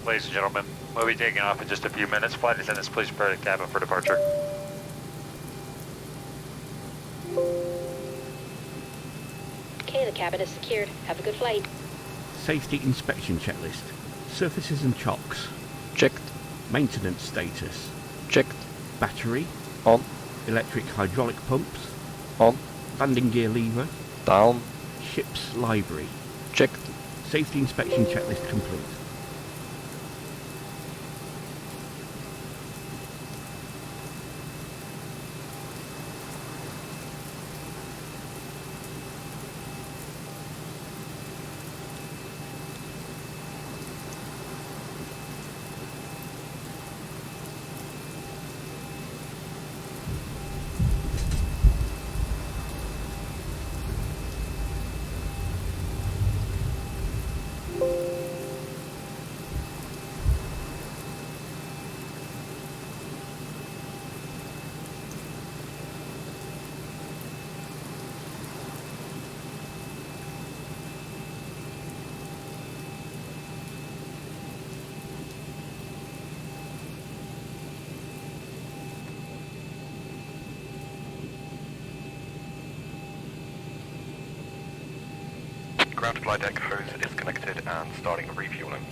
Ladies and gentlemen, we'll be taking off in just a few minutes. Flight attendants, please prepare the cabin for departure. Okay, the cabin is secured. Have a good flight. Safety inspection checklist. Surfaces and chocks. Checked. Maintenance status. Checked. Battery. On. Electric hydraulic pumps. On. Landing gear lever. Down. Ship's library. Checked. Safety inspection checklist complete. Ground to flight deck hose is connected and starting refueling.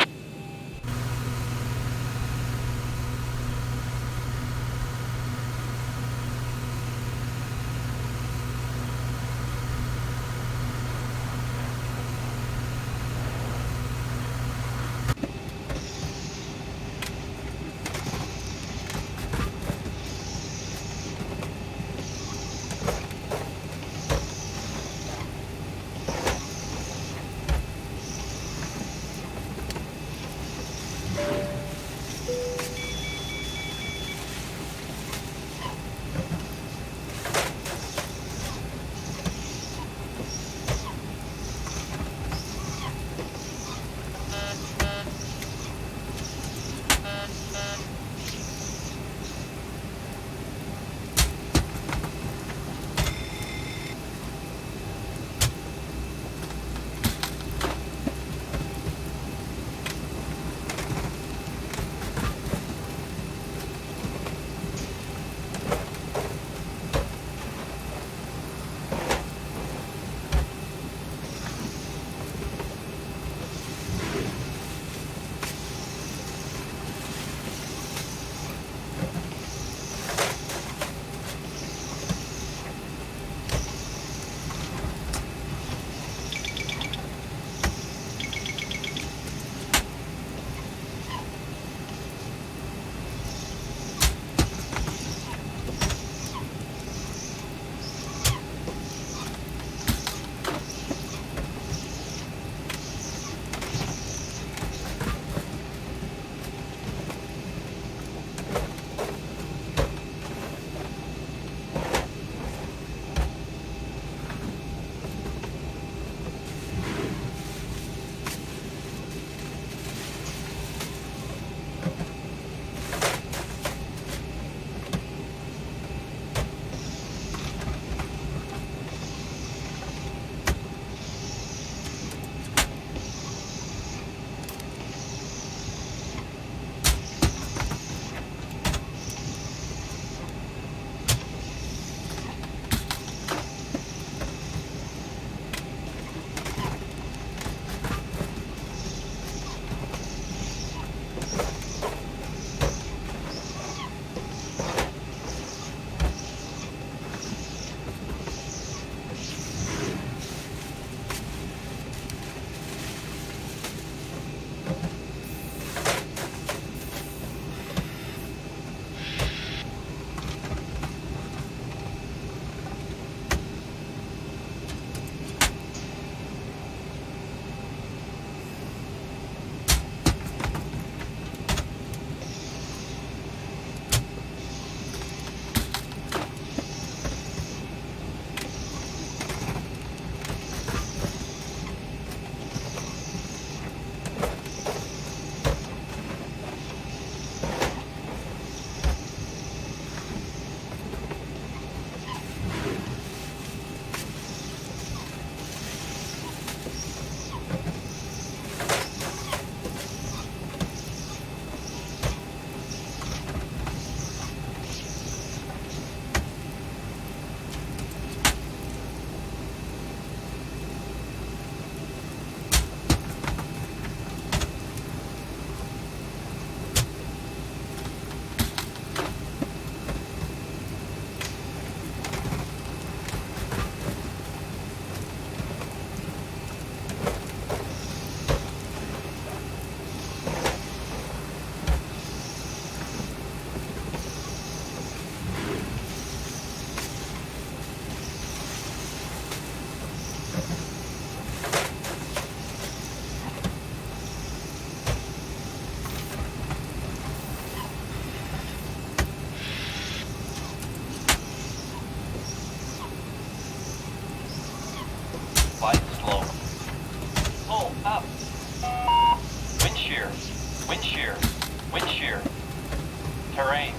Terrain.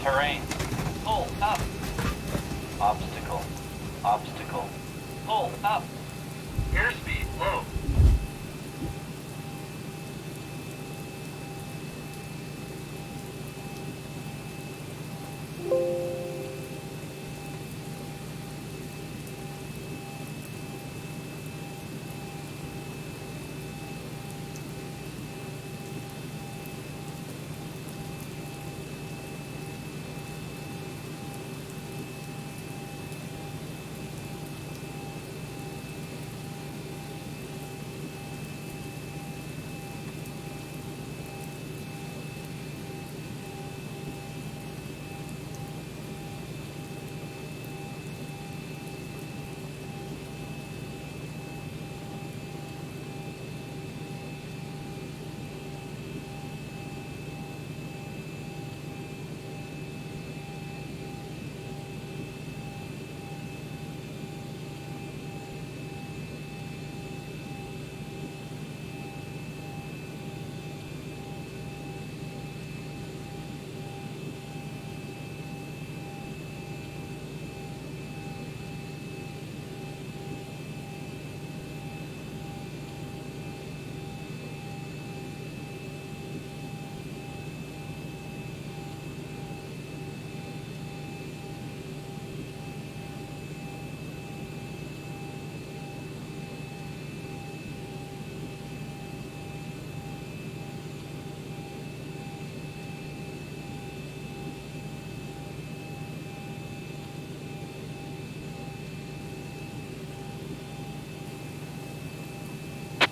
Terrain. Pull up. Obstacle. Obstacle. Pull up. Airspeed low.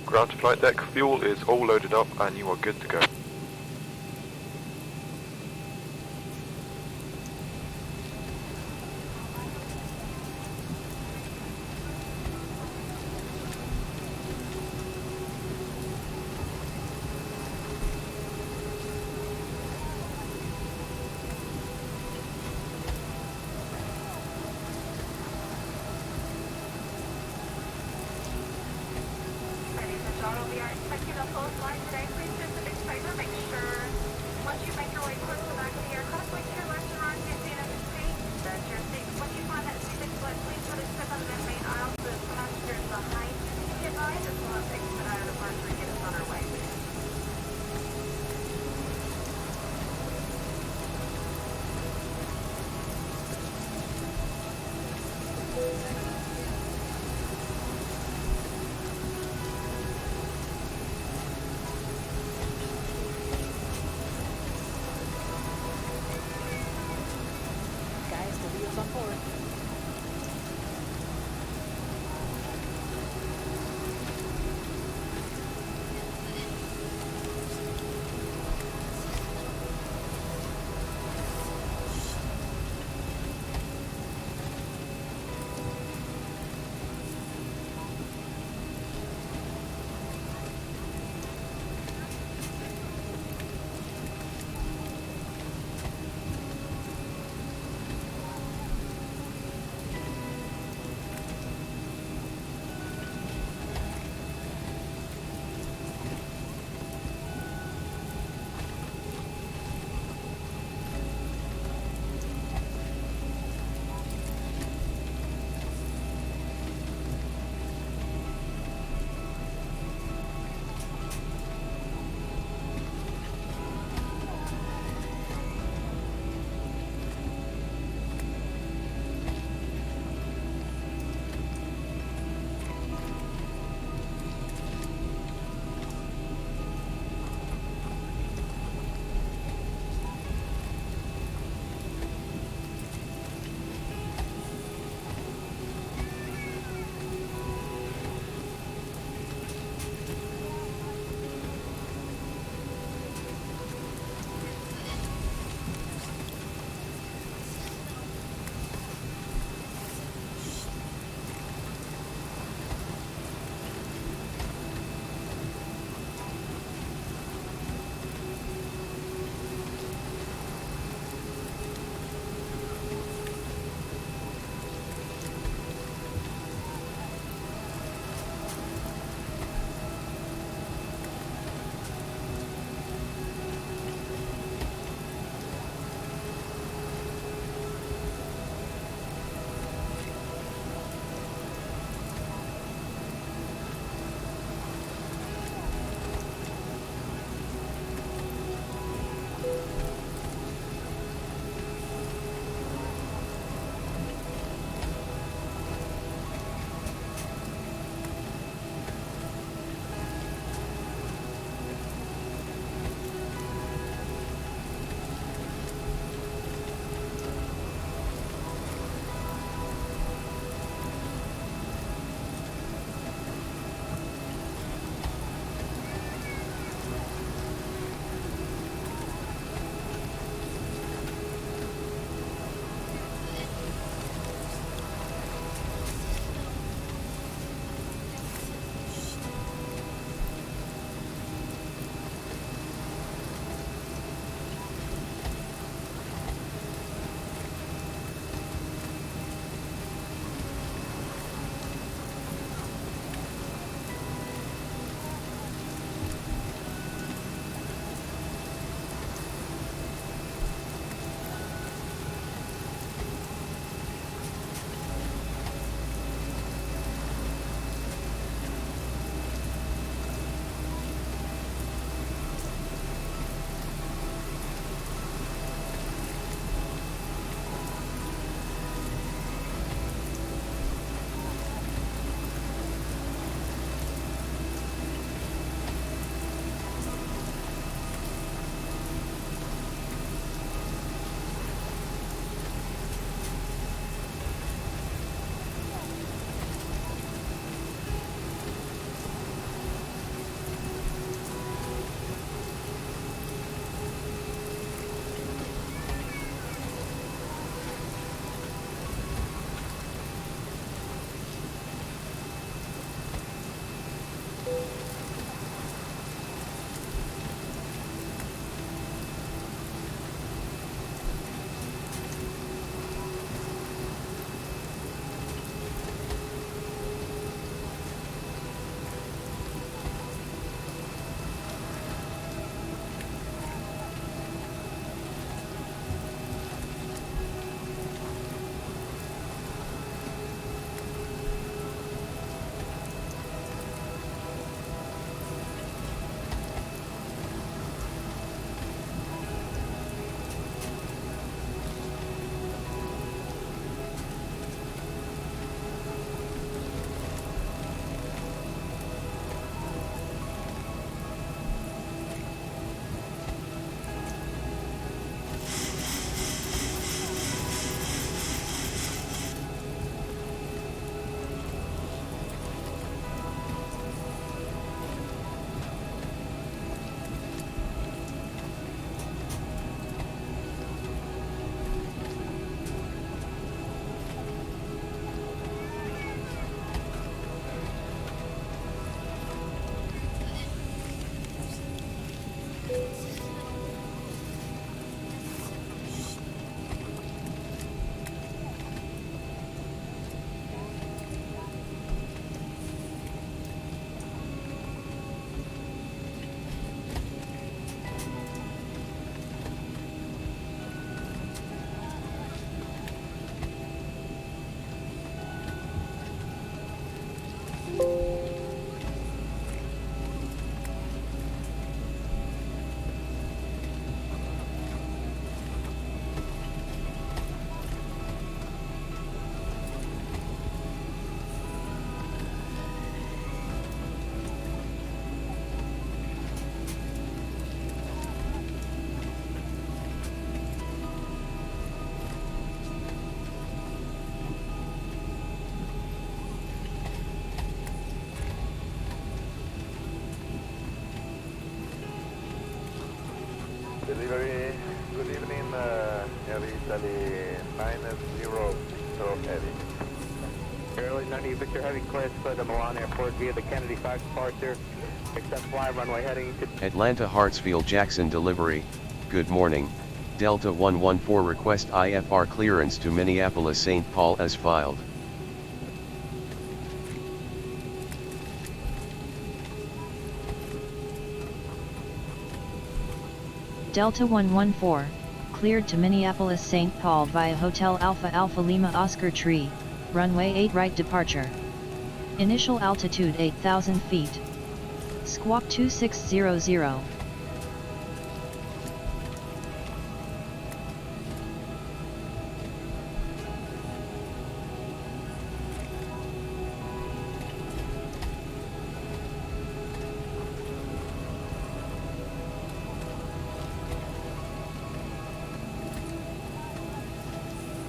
Ground to flight deck, fuel is all loaded up and you are good to go. We are expecting a full flight today. Please do us a big favor. Make sure once you make your way towards the back of the aircraft, make sure left and right is in the seat. That's your seat. Once you find that seat that's left, please put a step on that main aisle so the passengers behind you can get by, as well as expedite our departure and get us on our way. Italy 90 Victor Heavy. Early 90 Victor Heavy cleared to the Milan Airport via the Kennedy 5 departure. Accept fly runway heading to Atlanta Hartsfield Jackson delivery. Good morning. Delta 114 request IFR clearance to Minneapolis St. Paul as filed. Delta 114, cleared to Minneapolis St. Paul via Hotel Alpha Alpha Lima Oscar Tree, runway 8 right departure. Initial altitude 8,000 feet. Squawk 2600.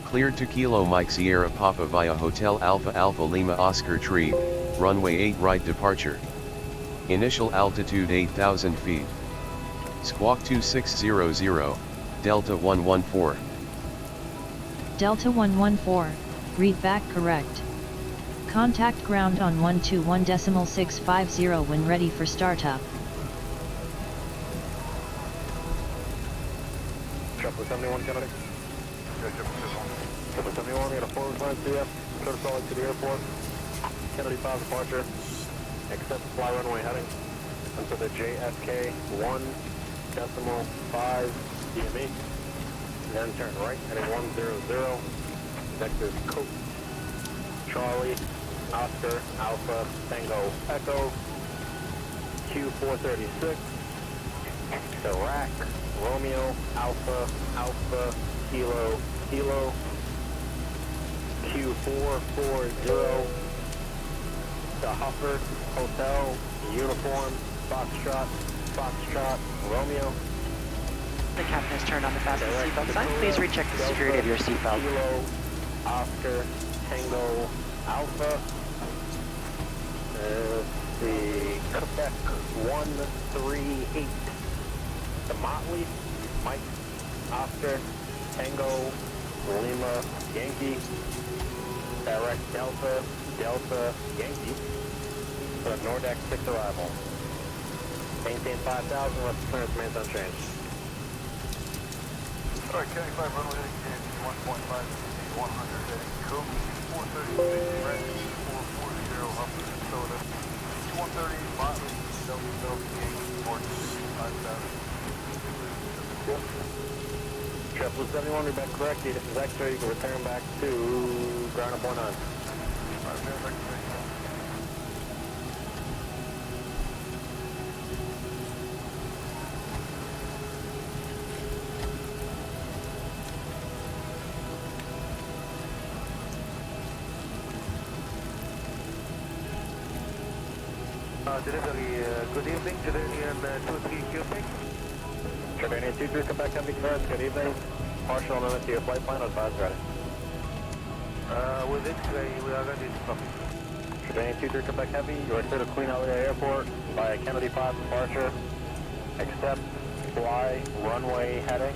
Cleared to Kilo Mike Sierra Papa via Hotel Alpha Alpha Lima Oscar Tree, runway 8 right departure. Initial altitude 8,000 feet. Squawk 2600, Delta 114. Delta 114, read back correct. Contact ground on 121.650 when ready for startup. Triple 71 Kennedy. Triple 71, we got a forward climb CF, protocol to the airport. Kennedy 5 departure. Accept fly runway heading until the JFK 1.5 DME. Then turn right heading 100. Next is Coke, Charlie, Oscar, Alpha, Tango, Echo, Q436, Iraq, Romeo, Alpha, Alpha, Kilo, Kilo, Q440, the Huffer, Hotel, Uniform, Foxtrot, Foxtrot, Romeo. The captain has turned on the fasten seatbelt sign. Please recheck the security of your seatbelt. Kilo, Oscar, Tango, Alpha. The Quebec 138. The Motley, Mike, Oscar, Tango, Lima, Yankee. Direct Delta, Delta, Yankee. For Nordex 6 arrival. Maintain 5,000, left clearance remains unchanged. Alright, County 5 runway heading 1.5, 100 heading Coke, 436 Red, 440 Huffer, Minnesota, 130 Motley, Delta, Delta, Yankee, 465,000. Triple 71, read back correct. This is X-ray. You can return back to ground up 19. Alright, man, back to me. Delivery, good evening, Jordanian 23 Cubic. Jordanian 23, come back heavy first. Good evening. Partial amendment to your flight plan. Advise ready. With X-ray, we are ready to copy. Jordanian 23, come back heavy. You are clear to Queen Elliot Airport via Kennedy 5 departure. Accept fly runway heading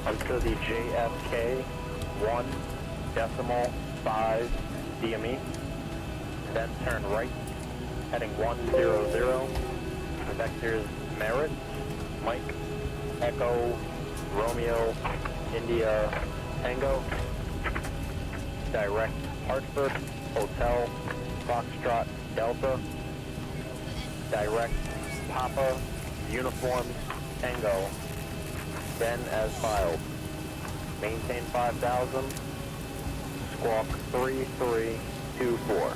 until the JFK 1.5 DME. Then turn right. Heading 100, vectors Merit, Mike, Echo, Romeo, India, Tango, direct Hartford, Hotel, Foxtrot, Delta, direct Papa, Uniform, Tango, then as filed. Maintain 5,000, squawk 3324.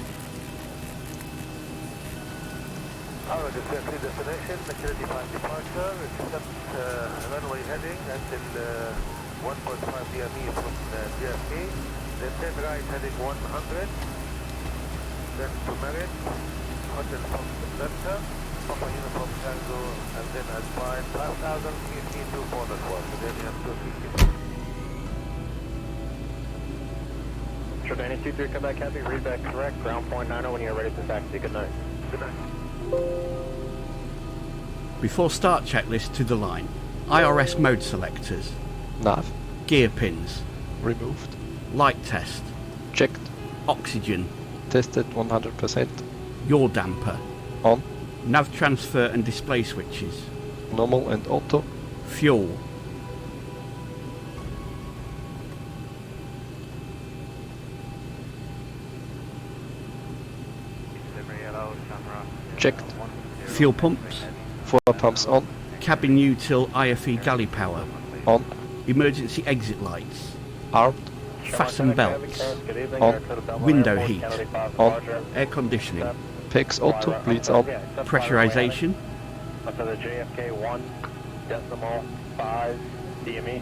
Alright, destination, Kennedy 5 departure, accept runway heading until 1.5 DME from JFK, then turn right heading 100, then to Merit, Hotel from Delta, Papa Uniform Tango, and then as 5,000, ET 24 Jordanian 250. Jordanian 23, come back heavy, read back correct, ground point 90 when you're ready to taxi. Good night. Good night. Before start checklist to the line. IRS mode selectors. Nav. Gear pins. Removed. Light test. Checked. Oxygen. Tested 100%. Yaw damper. On. Nav transfer and display switches. Normal and auto. Fuel. Checked. Fuel pumps. 4 pumps on. Cabin util IFE galley power. On. Emergency exit lights. Armed. Fasten belts. On. Window heat. On. Air conditioning. PEX auto. Bleeds on. Pressurization. Up to the JFK 1.5 DME.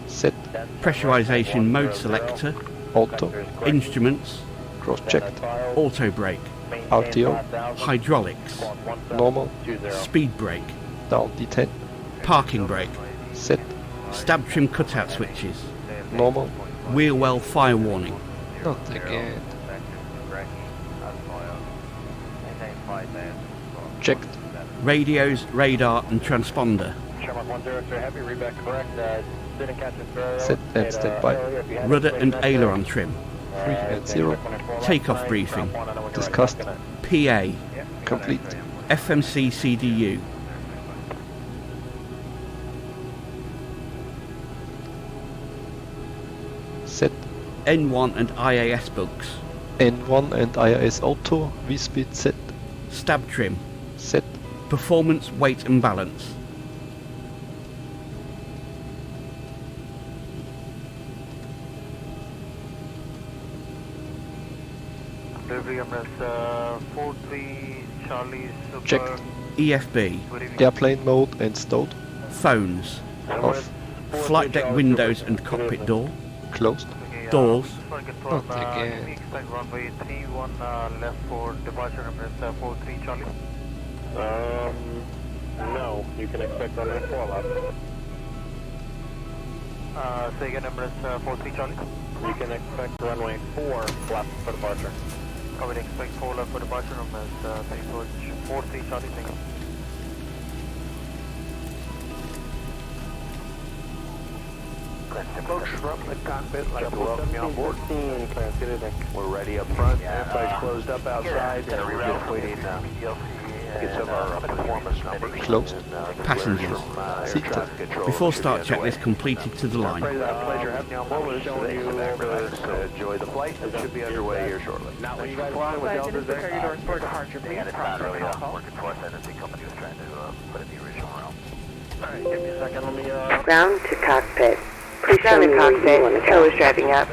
Set. Pressurization mode selector. Auto. Instruments. Cross-checked. Auto brake. RTO. Hydraulics. Normal. Speed brake. Down D10. Parking brake. Set. Stab trim cutout switches. Normal. Wheel well fire warning. Not again. Checked. Radios, radar and transponder. Set and standby. Rudder and aileron trim. 3 and 0. Takeoff briefing. Discussed. PA. Complete. FMC CDU. Set. N1 and IAS books. N1 and IIS auto. V-speed set. Stab trim. Set. Performance, weight and balance. Delivery Emirates 43 Charlie Super. Checked. EFB. Airplane mode and stowed. Phones. Off. Flight deck windows and cockpit door. Closed. Doors. Not again. We expect runway 31 left for departure Emirates 43 Charlie. No, you can expect runway 4 left. Say again Emirates 43 Charlie. You can expect runway 4 left for departure. I would expect 4 left for departure Emirates 43 Charlie. Thank you. Approach from the cockpit, like to welcome you on board. We're ready up front. Everybody's closed up outside. We're just waiting to get some of our performance numbers. Closed. Passengers. Seated. Before start checklist completed to the line. Pleasure having you on board. We're showing you enjoy the flight. It should be underway here shortly. Not when you guys flying with Delta Prepare your doors for departure, please. And it's not really working for us. I didn't think company was trying to put in the original realm. Alright, give me a second. Let me Ground to cockpit. Please show me cockpit. The tow is driving up.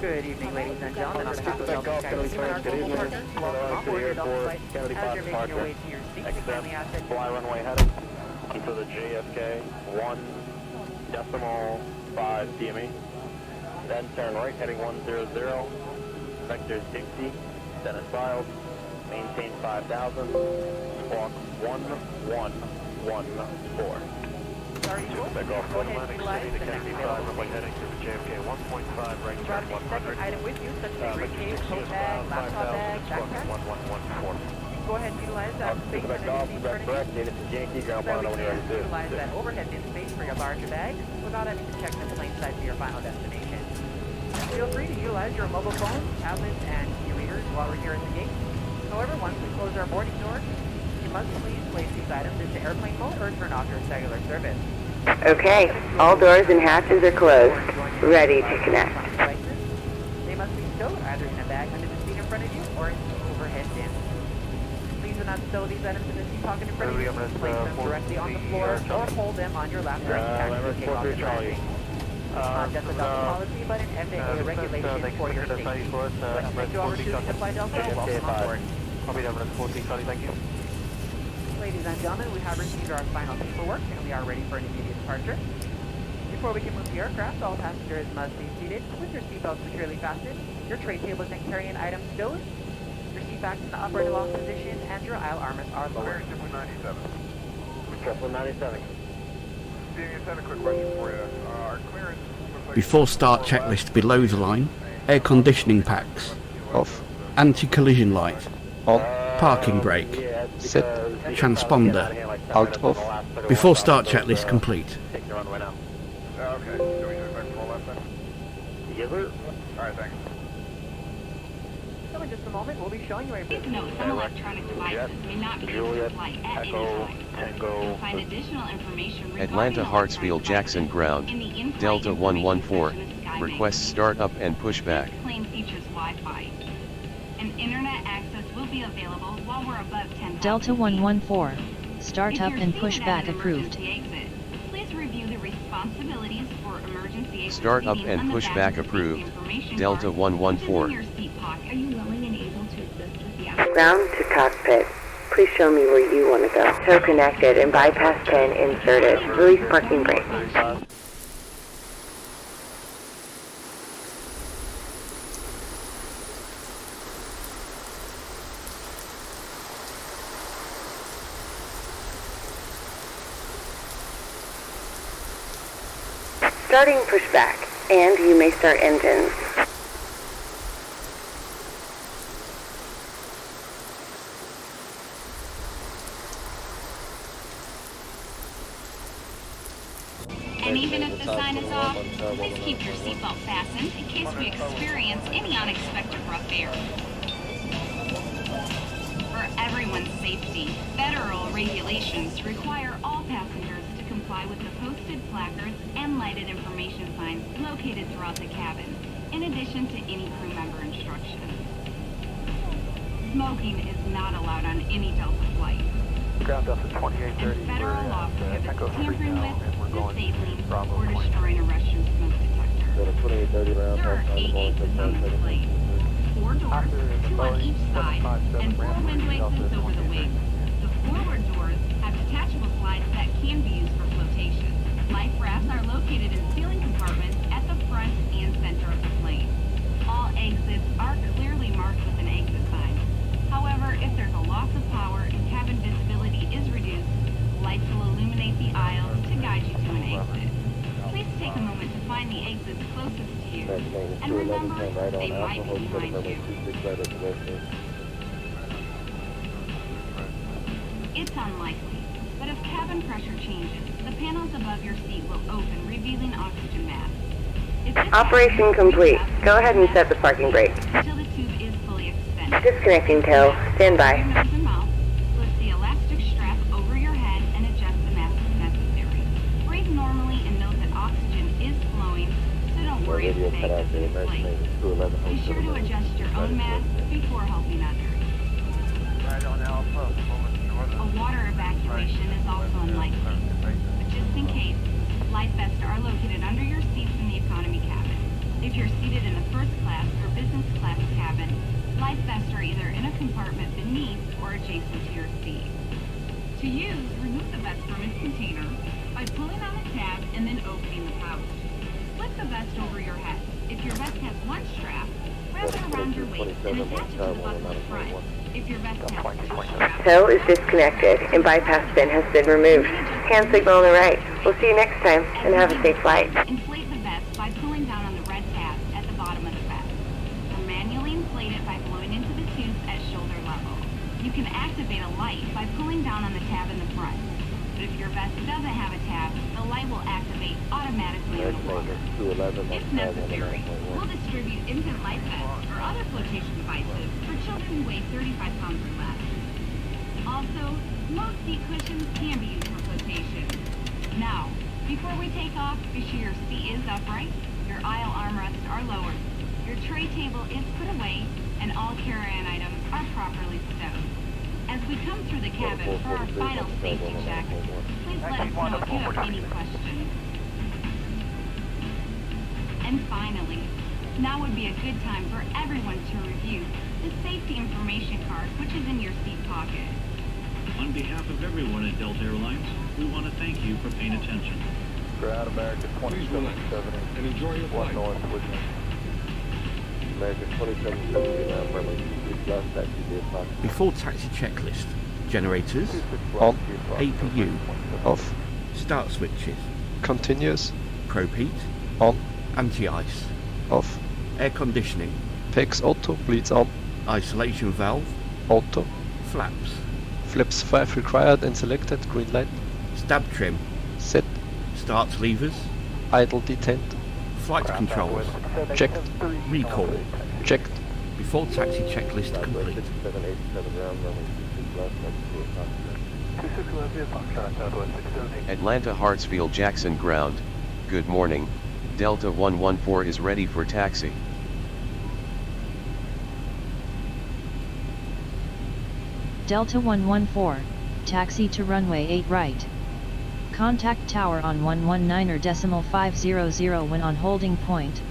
Good evening, ladies and gentlemen. On behalf of Delta Skyline and our global partners, welcome on board your Delta flight. As you're making your way to your seat, we kindly ask that fly runway heading to the JFK 1.5 DME. Then turn right heading 100. Vector 60. Dennis filed. Maintain 5,000. Squawk 1114. Sorry, Back off go ahead and utilize the next available runway heading to the JFK 1.5 right brought turn a second 100. item with you, such as a briefcase, coat bag, laptop bag, backpack. 1114. Go ahead and utilize that space Back under off, the seat back furniture. correct. This is Yankee, ground So that final we when you're ready can to do. utilize that overhead bin space for your larger bag without having to check the plane side to your final destination. Feel free to utilize your mobile phones, tablets, and e-readers while we're here at the gate. However, once we close our boarding door, you must please place these items into airplane mode or turn off your cellular service. Okay, all doors and hatches are closed. Ready to connect. They must be stowed either in a bag under the seat in front of you or in the overhead bin. Please do not stow these items in the seat pocket in front of you. Place them directly on the floor or hold them on your lap during taxi takeoff and landing. Not just a Delta policy, but an FAA regulation for your safety. Thank you all for choosing to fly Delta. Welcome on board. Copy Emirates 43 Charlie. Thank you. Ladies and gentlemen, we have received our final paperwork and we are ready for an immediate departure. Before we can move the aircraft, all passengers must be seated with your seatbelts securely fastened, your tray tables and carry-in items stowed, your seat backs in the upright aloft position, and your aisle armrest are lowered. Triple 97. Steve, I had a quick question for you. Our clearance looks like... Before start checklist below the line. Air conditioning packs. Off. Anti-collision light. On. Parking brake. Set. Transponder. Alt off. Before start checklist complete. Take the runway now. Okay, do we expect full left then? Yes, sir. Alright, thanks. So in just a moment, we'll be showing you a Please note some electronic devices may not be able to flight at any time. Tango. Find additional information regarding Atlanta electronic Hartsfield Jackson devices Ground, in the in-flight Delta information 114, section of Skylink. requests start up and pushback. This plane features Wi-Fi. And internet access will be available while we're above 10,000 Delta 114. Start If up you're and seated push at back an approved. emergency exit, please review the responsibilities for emergency exit Start up seating and on the push back back of the approved. safety information Delta card, 114. which is in your seat pocket. Are you willing and able to assist with the outfit? Ground to cockpit. Please show me where you want to go. Tow connected and bypass pin inserted. Release parking brake. Starting pushback, and you may start engines. And even if the sign is off, please keep your seatbelt fastened in case we experience any unexpected rough air. For everyone's safety, federal regulations require all passengers to comply with the posted placards and lighted information signs located throughout the cabin, in addition to any crew member instructions. Smoking is not allowed on any Delta flight. Ground Delta 2830. And federal law prohibits Echo 3 tampering now, with, and we're going disabling, Bravo or 20. destroying a restroom smoke detector. 2830 round. There are 8 exits on this plane. 4 doors, 2 on each side, and 4 window exits over the wing. The forward doors have detachable slides that can be used for flotation. Life rafts are located in ceiling compartments at the front and center of the plane. All exits are clearly marked with an exit sign. However, if there's a loss of power and cabin visibility is reduced, lights will illuminate the aisles to guide you to an exit. Please take a moment to find the exits closest to you, and remember, they might be behind you. It's unlikely, but if cabin pressure changes, the panels above your seat will open, revealing oxygen masks. If this Operation happens, complete. reach up Go ahead and set the parking brake. until the tube is fully extended. Disconnecting tow. Stand by. Your nose and mouth. Lift the elastic strap over your head and adjust the mask if necessary. Breathe normally and note that oxygen is flowing, so don't worry if the bag doesn't inflate. Be sure to adjust your own mask before helping others. Right on Alpha, moment northern. A water evacuation is also unlikely, but just in case, life vests are located under your seats in the economy cabin. If you're seated in the first class or business class cabin, life vests are either in a compartment beneath or adjacent to your seat. To use, remove the vest from its container by pulling on the tab and then opening the pouch. Slip the vest over your head. If your vest has one strap, wrap it around your waist and attach it to the buckle in front. If your vest has two straps, Tow is disconnected and bypass pin has been removed. Hand signal on the right. We'll see you next time and have a safe flight. inflate the vest by pulling down on the red tabs at the bottom of the vest. Or manually inflate it by blowing into the tubes at shoulder level. You can activate a light by pulling down on the tab in the front. But if your vest doesn't have a tab, the light will activate automatically in the water. If necessary, we'll distribute infant life vests or other flotation devices for children who weigh 35 pounds or less. Also, most seat cushions can be used for flotation. Now, before we take off, be sure your seat is upright, your aisle armrests are lowered, your tray table is put away, and all carry-on items are properly stowed. As we come through the cabin for our final safety check, please let us know if you have any questions. And finally, now would be a good time for everyone to review the safety information card, which is in your seat pocket. On behalf of everyone at Delta Airlines, we want to thank you for paying attention. Ground American 2770. And enjoy your One north with me. American 2770 round friendly. Last taxi vehicle. Before taxi checklist. Generators. On. APU. Off. Start switches. Continuous. Probe heat. On. Anti-ice. Off. Air conditioning. PX auto. Bleeds on. Isolation valve. Auto. Flaps. Flaps 5 required and selected, green light. Stab trim. Set. Start levers. Idle detent. Flight controls. Checked. Recall. Checked. Before taxi checklist complete. Atlanta Hartsfield Jackson ground, good morning, Delta 114 is ready for taxi. Delta 114, taxi to runway 8 right. Contact tower on 119.500 when on holding point.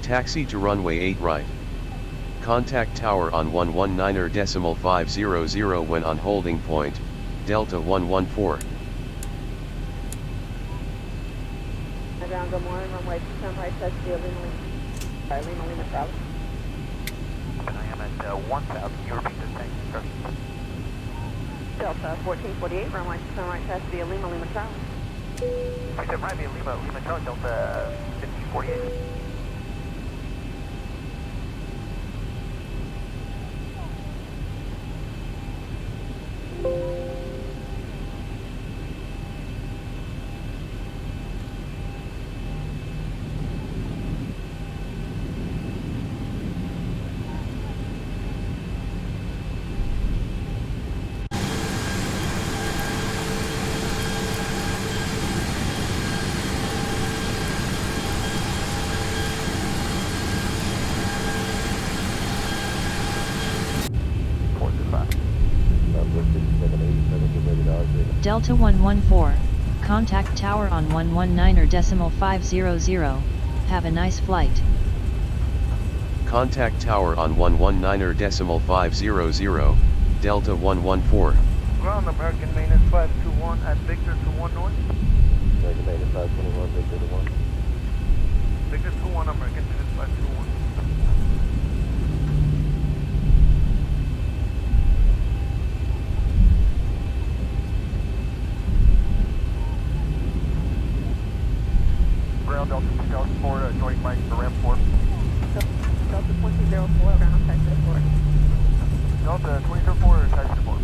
Taxi to runway 8 right. Contact tower on 119.500 when on holding point, Delta 114. Ground, good morning, runway 10 right, touch the Lima Travel. I am at 1000, you repeat the same instructions. Delta 1448, runway 10 right, touch the Lima Travel. I said right via Lima Charlie, Delta 1548. Delta 114, contact tower on 119.500. Have a nice flight. Contact tower on 119.500, Delta 114. Ground American maintenance 521 at Victor 21 North. American maintenance 521, Victor 1. Victor 21, American maintenance 521. Ground Delta 2004, joining Mike for ramp 4. Delta 2004, ground taxi 4. Delta 2004, taxi 4.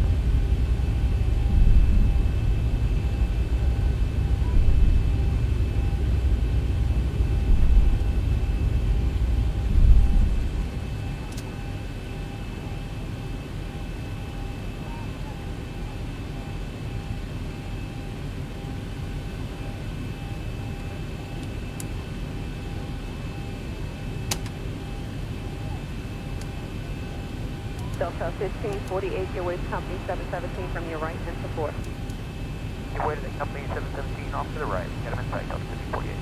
Delta 1548, your way to company 717 from your right and support. Your way to the company 717 off to the right. Get him in sight, Delta 1548.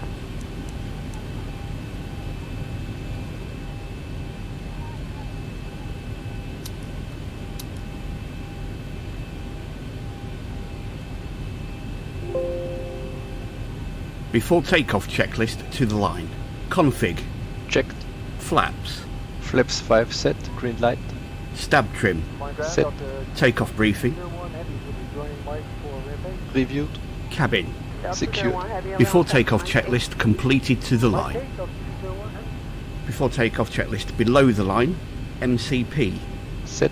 Before takeoff checklist to the line. Config. Checked. Flaps. Flaps 5 set, green light. Stab trim. Set. Takeoff briefing. Reviewed. Cabin. Secured. Before takeoff checklist completed to the line. Before takeoff checklist below the line. MCP. Set.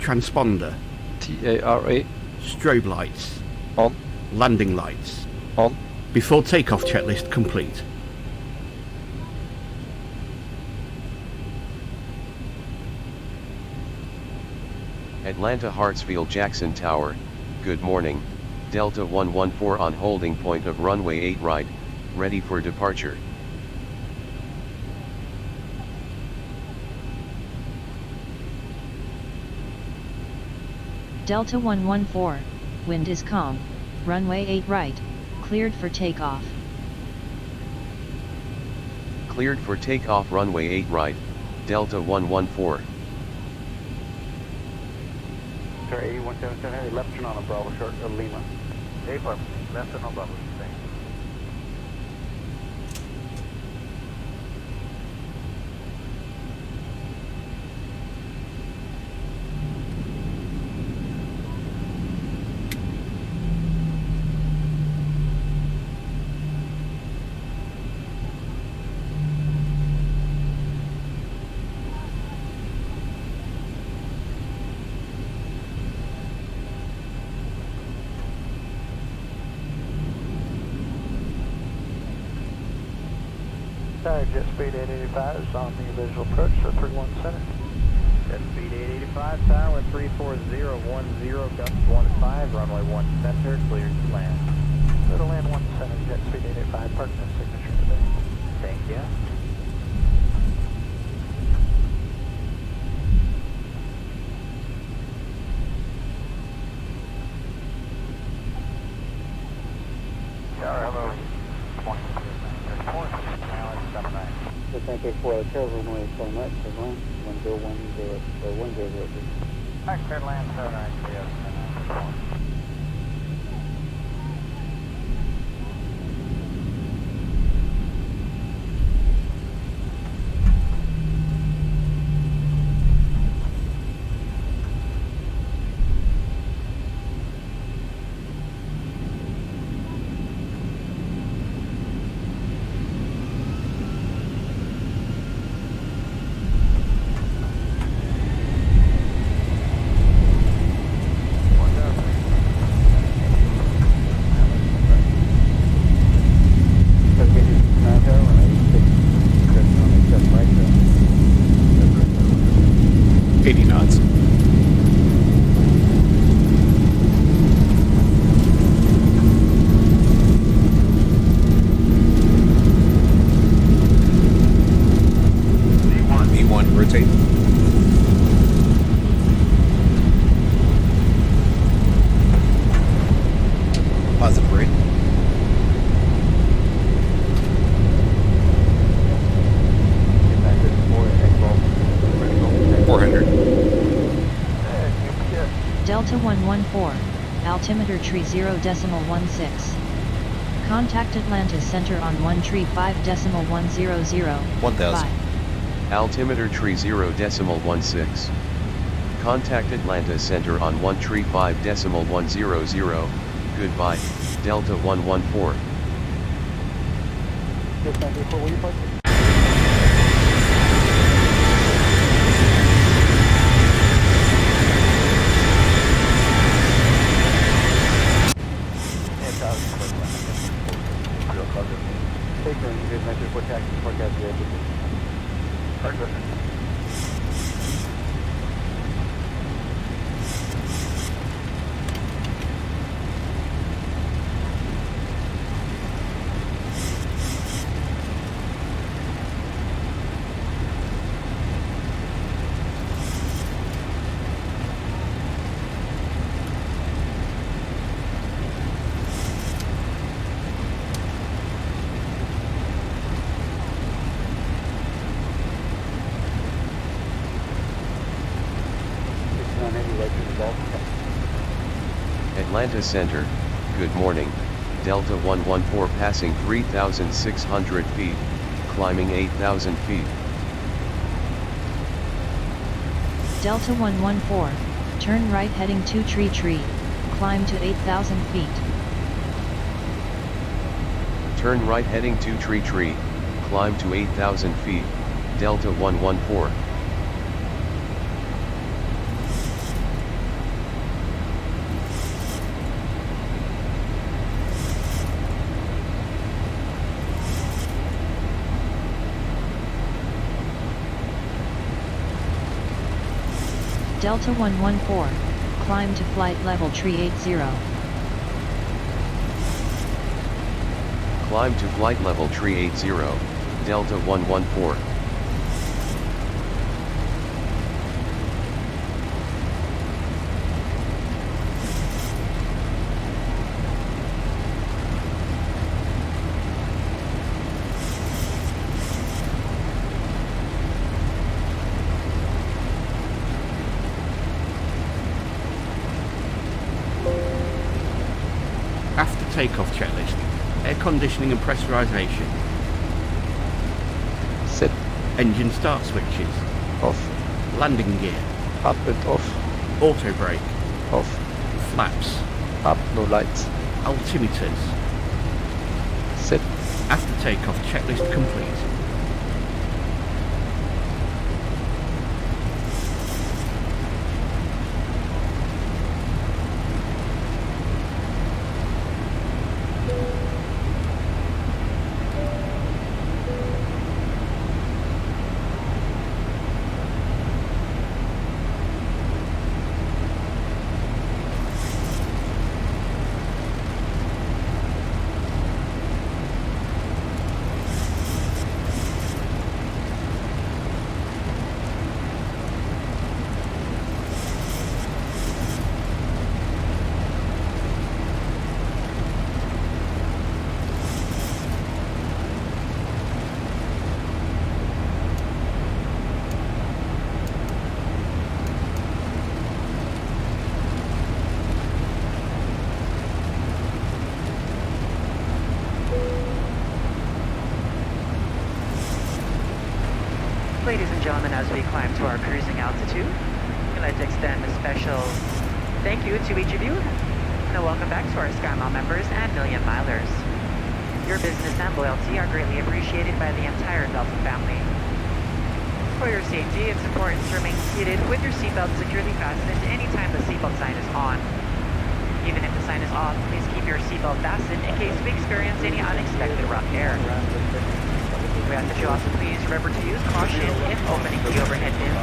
Transponder. TARA. Strobe lights. On. Landing lights. On. Before takeoff checklist complete. Atlanta Hartsfield Jackson Tower, good morning, Delta 114 on holding point of runway 8 right, ready for departure. Delta 114, wind is calm, runway 8 right, cleared for takeoff. Cleared for takeoff runway 8 right, Delta 114. Sir, 8177, left turn on a Bravo short of Lima. A-Farm, left turn on Bravo, thanks. Jet speed 885 is on the visual approach to 31 center. Jet speed 885, tower 34010, gust 15, runway 1 center, cleared to land. Clear to land 1 center, jet speed 885, parking and signature today. Thank you. Hello. Thank you for the tail runway so much. 10110 or 100. Clear land 79. Positive rate. Delta 114, altimeter tree 0.16. Contact Atlantis Center on 1 tree 5.100. 1000. Altimeter tree 0.16. Contact Atlantis Center on 1 tree 5.100. Goodbye, Delta 114. Atlanta Center, good morning, Delta 114 passing 3,600 feet, climbing 8,000 feet. Delta 114, turn right heading 2 tree, climb to 8,000 feet. Turn right heading 2 tree, climb to 8,000 feet, Delta 114. Delta 114, climb to flight level tree 80. Climb to flight level tree 80, Delta 114. After takeoff checklist, air conditioning and pressurization. Set. Engine start switches. Off. Landing gear. Up and off. Auto brake. Off. Flaps. Up, no lights. Altimeters. Set. After takeoff checklist complete. Ladies and gentlemen, as we climb to our cruising altitude, we'd like to extend a special thank you to each of you, and a welcome back to our SkyMile members and Million Milers. Your business and loyalty are greatly appreciated by the entire Delta family. For your safety, it's important to remain seated with your seatbelt securely fastened anytime the seatbelt sign is on. Even if the sign is off, please keep your seatbelt fastened in case we experience any unexpected rough air. We ask that you also please remember to use caution in opening the overhead bins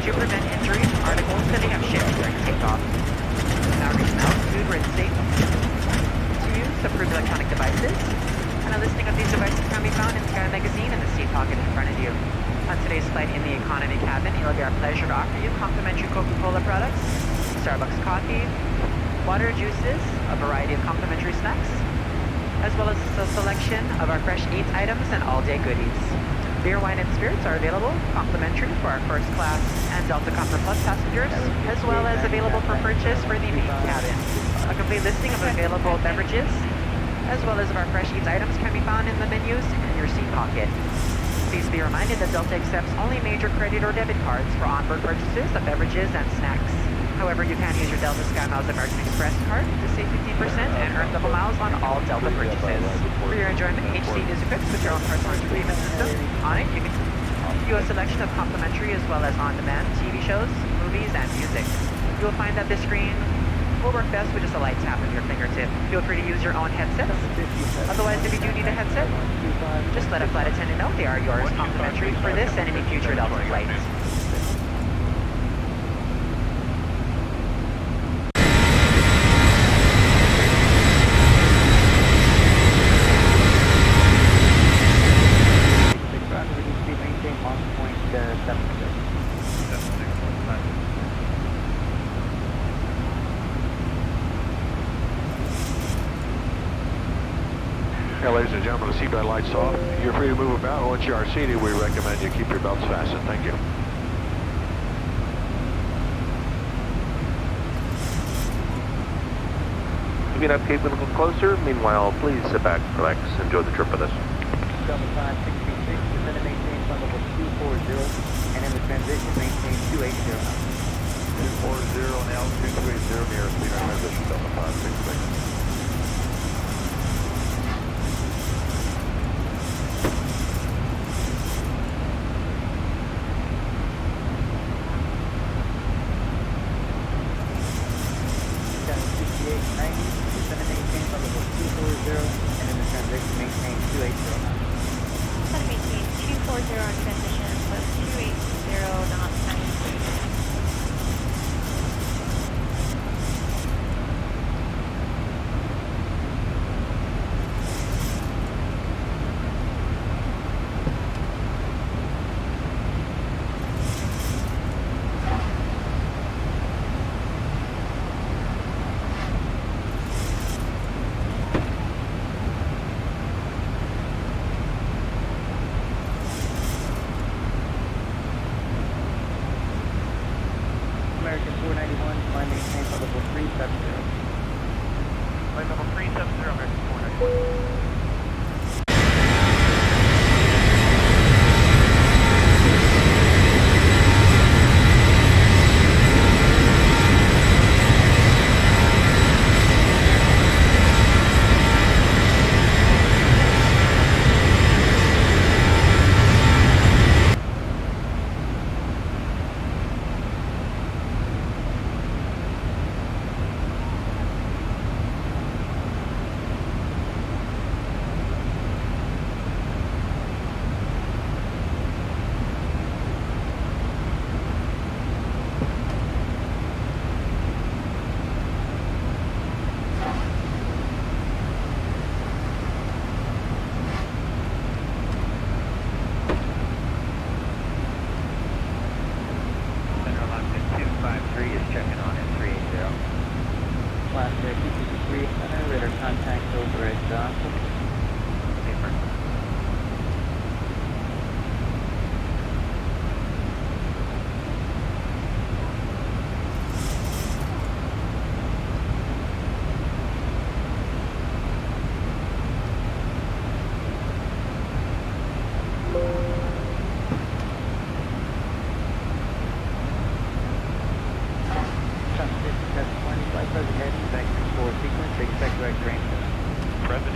to prevent injuries from articles that may have shipped during takeoff. Now reach an altitude where it's safe to use approved electronic devices, and a listing of these devices can be found in Sky Magazine in the seat pocket in front of you. On today's flight in the economy cabin, it'll be our pleasure to offer you complimentary Coca-Cola products, Starbucks coffee, water, juices, a variety of complimentary snacks, as well as a selection of our fresh eats items and all-day goodies. Beer, wine, and spirits are available complimentary for our first class and Delta Comfort Plus passengers, as well as available for purchase for the main cabin. A complete listing of available beverages, as well as of our fresh eats items, can be found in the menus in your seat pocket. Please be reminded that Delta accepts only major credit or debit cards for onboard purchases of beverages and snacks. However, you can use your Delta SkyMiles American Express card to save 15% and earn double miles on all Delta purchases. For your enjoyment, each seat is equipped with your own personal entertainment system. On it, you can view a selection of complimentary as well as on-demand TV shows, movies, and music. You will find that this screen will work best with just a light tap of your fingertip. Feel free to use your own headsets. Otherwise, if you do need a headset, just let a flight attendant know they are yours complimentary for this and any future Delta flights. Ladies and gentlemen, the seatbelt lights off. You're free to move about. Once you are seated, we recommend you keep your belts fastened. Thank you. Moving up Cape a little closer. Meanwhile, please sit back, relax, enjoy the trip with us. Delta 566, descend and maintain flight level 240, and in the transition, maintain 280 now. 240 now, 280 near speed transition, Delta 566.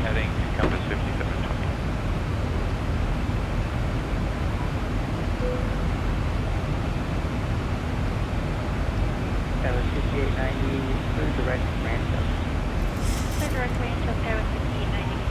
heading compass 5720. Tower 5890, clear direct Rancho. Clear direct Rancho, Tower 5890.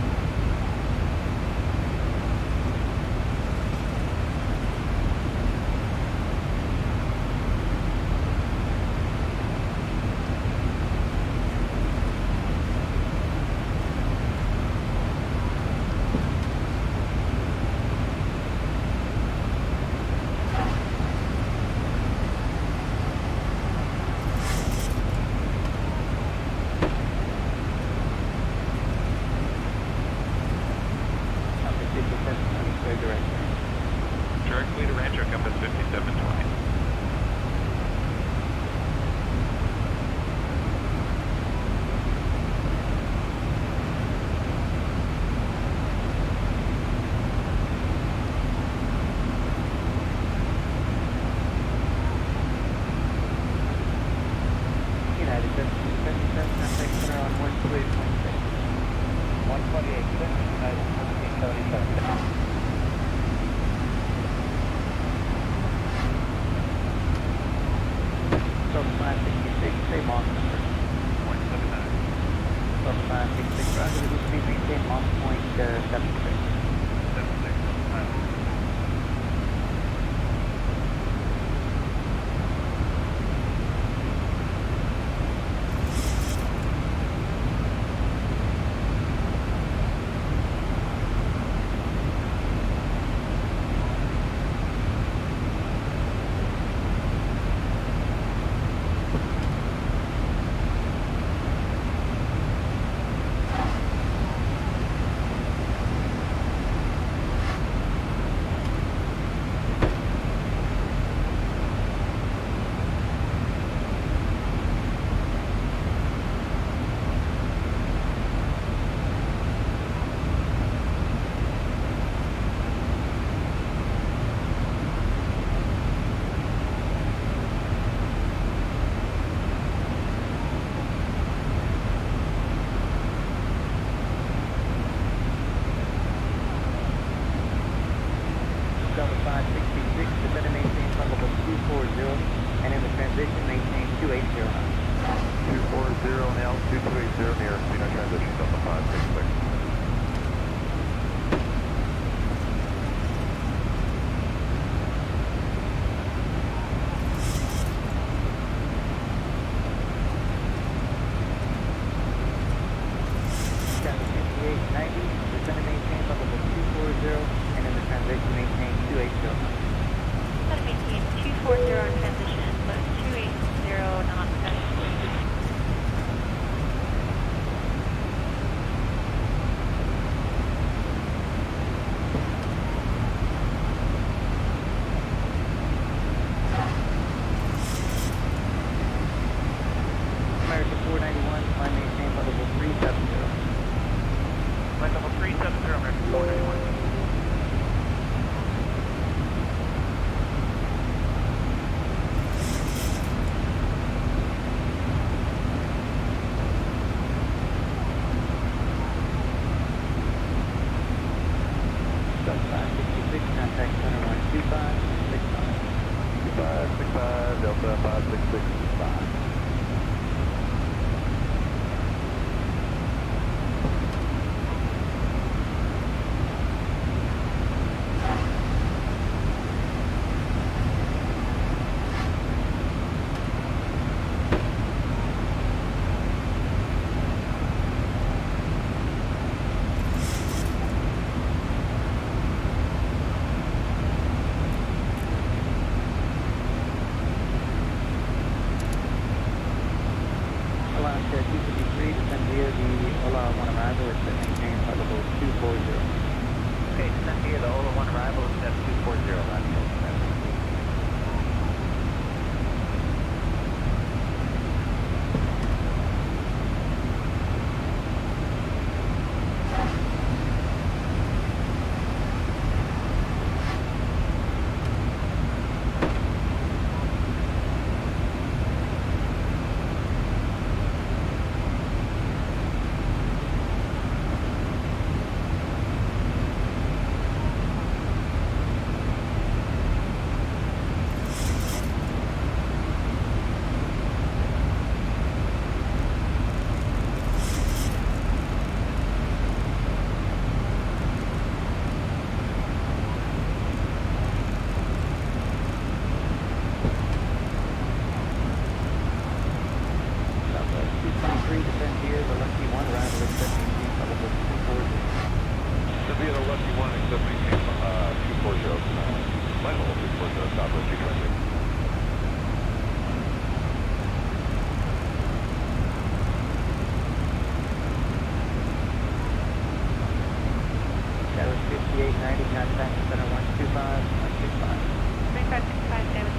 Directly to Rancho compass 5720. United 1777, contact center on 128.6. 128.6, United 1777. Southern 566, same Mach number. 179. Southern 566, roger, reduce speed, maintain Mach point 76. 76. Delta 566, descend and maintain flight level 240, and in the transition, maintain 280 knots. 240 now, 2280 near Reno transition, Delta 566. Delta 5890, descend and maintain flight level 240, and in the transition, maintain 280 knots. Let me maintain 240 on transition, but 280 knots. American 491, climb maintain flight level 370. Flight level 370, American 491. Delta 566, contact center 12565. 2565, Delta 56665. Alaska 253, descend via the Ola 1 arrival, it's at maintain flight level 240. Okay, descend via the Ola 1 arrival, it's at 240, Roger. 21, except maintain 240, line level 240, southwest 220. That was 5890, contact center 125, 165. 3565, David,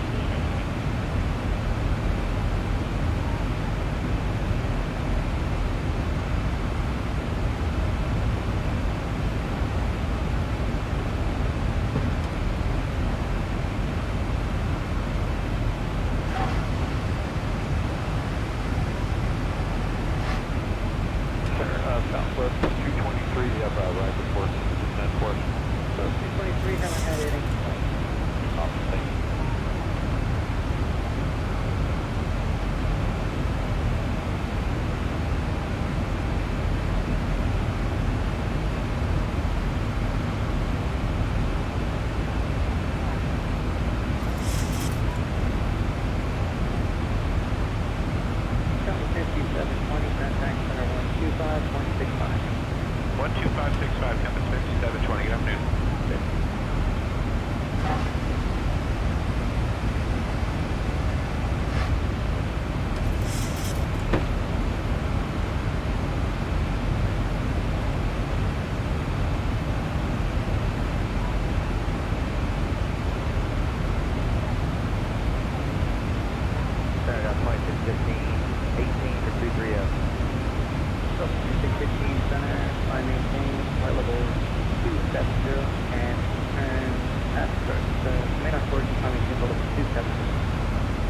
Southwest 223, you have right report, descent course. 223, hammerhead heading. Awesome, thank you. County 5720, contact center 125, 165. 12565, Compass 5720, good afternoon. Center down 2615, 18 for 230. 2615 center, fly maintain, flight level 270, and turn after. Main on course, fly maintain, flight level 270.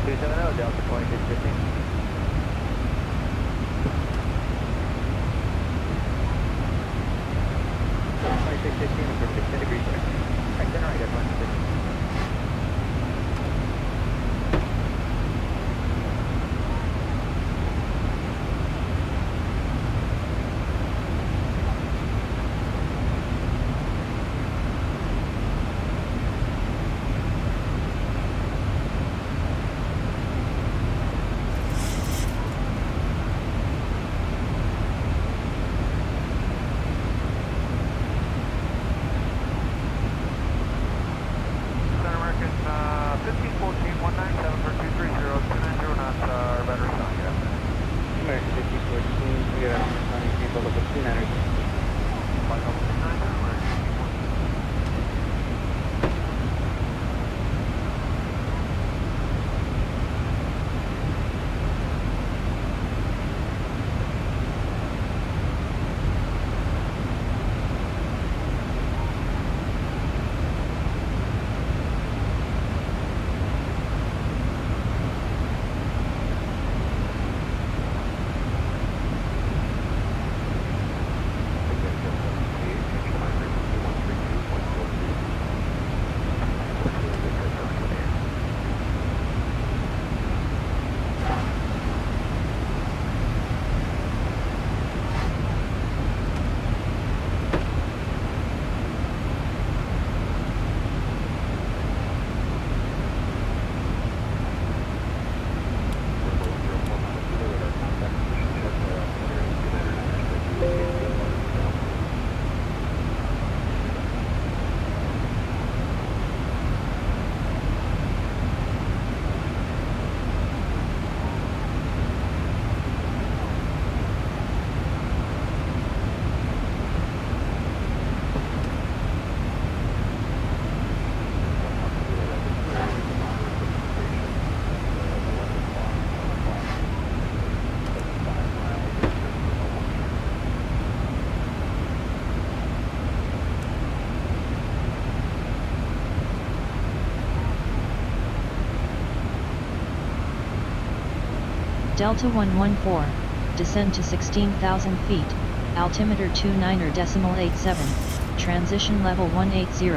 270, Delta 2615. So 2615, approach 10 degrees right. Right, center right, 2615. Center American 1514, 197 for 230, 290 knots, our battery on, good afternoon. American 5014, we got a fly maintain, flight level 290. Flight level 290, American 1514. Delta 114, descend to 16,000 feet, altimeter 29.87, transition level 180.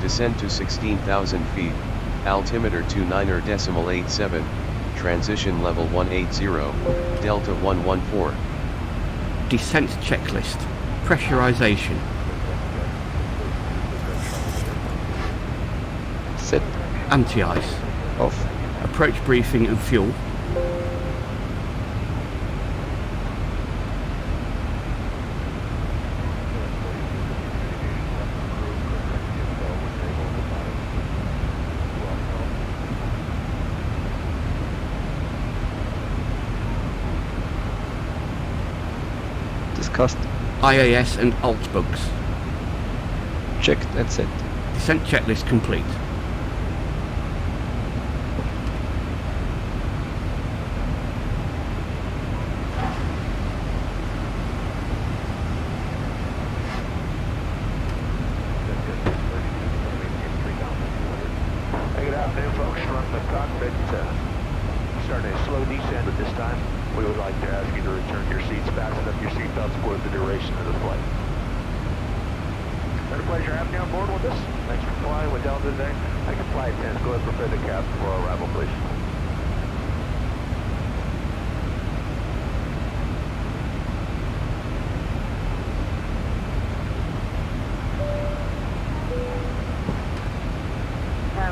Descend to 16,000 feet, altimeter 29.87, transition level 180, Delta 114. Descent checklist. Pressurization. Set. Anti-ice. Off. Approach briefing and fuel. discussed. IAS and alt bugs. Checked and sent. Descent checklist complete. Good afternoon, folks. From the cockpit, starting a slow descent, but this time we would like to ask you to return your seats, fasten up your seatbelts for the duration of the flight. Been a pleasure having you on board with us. Thanks for flying with Delta today. I can fly attendants. Go ahead and prepare the cabin for our arrival, please.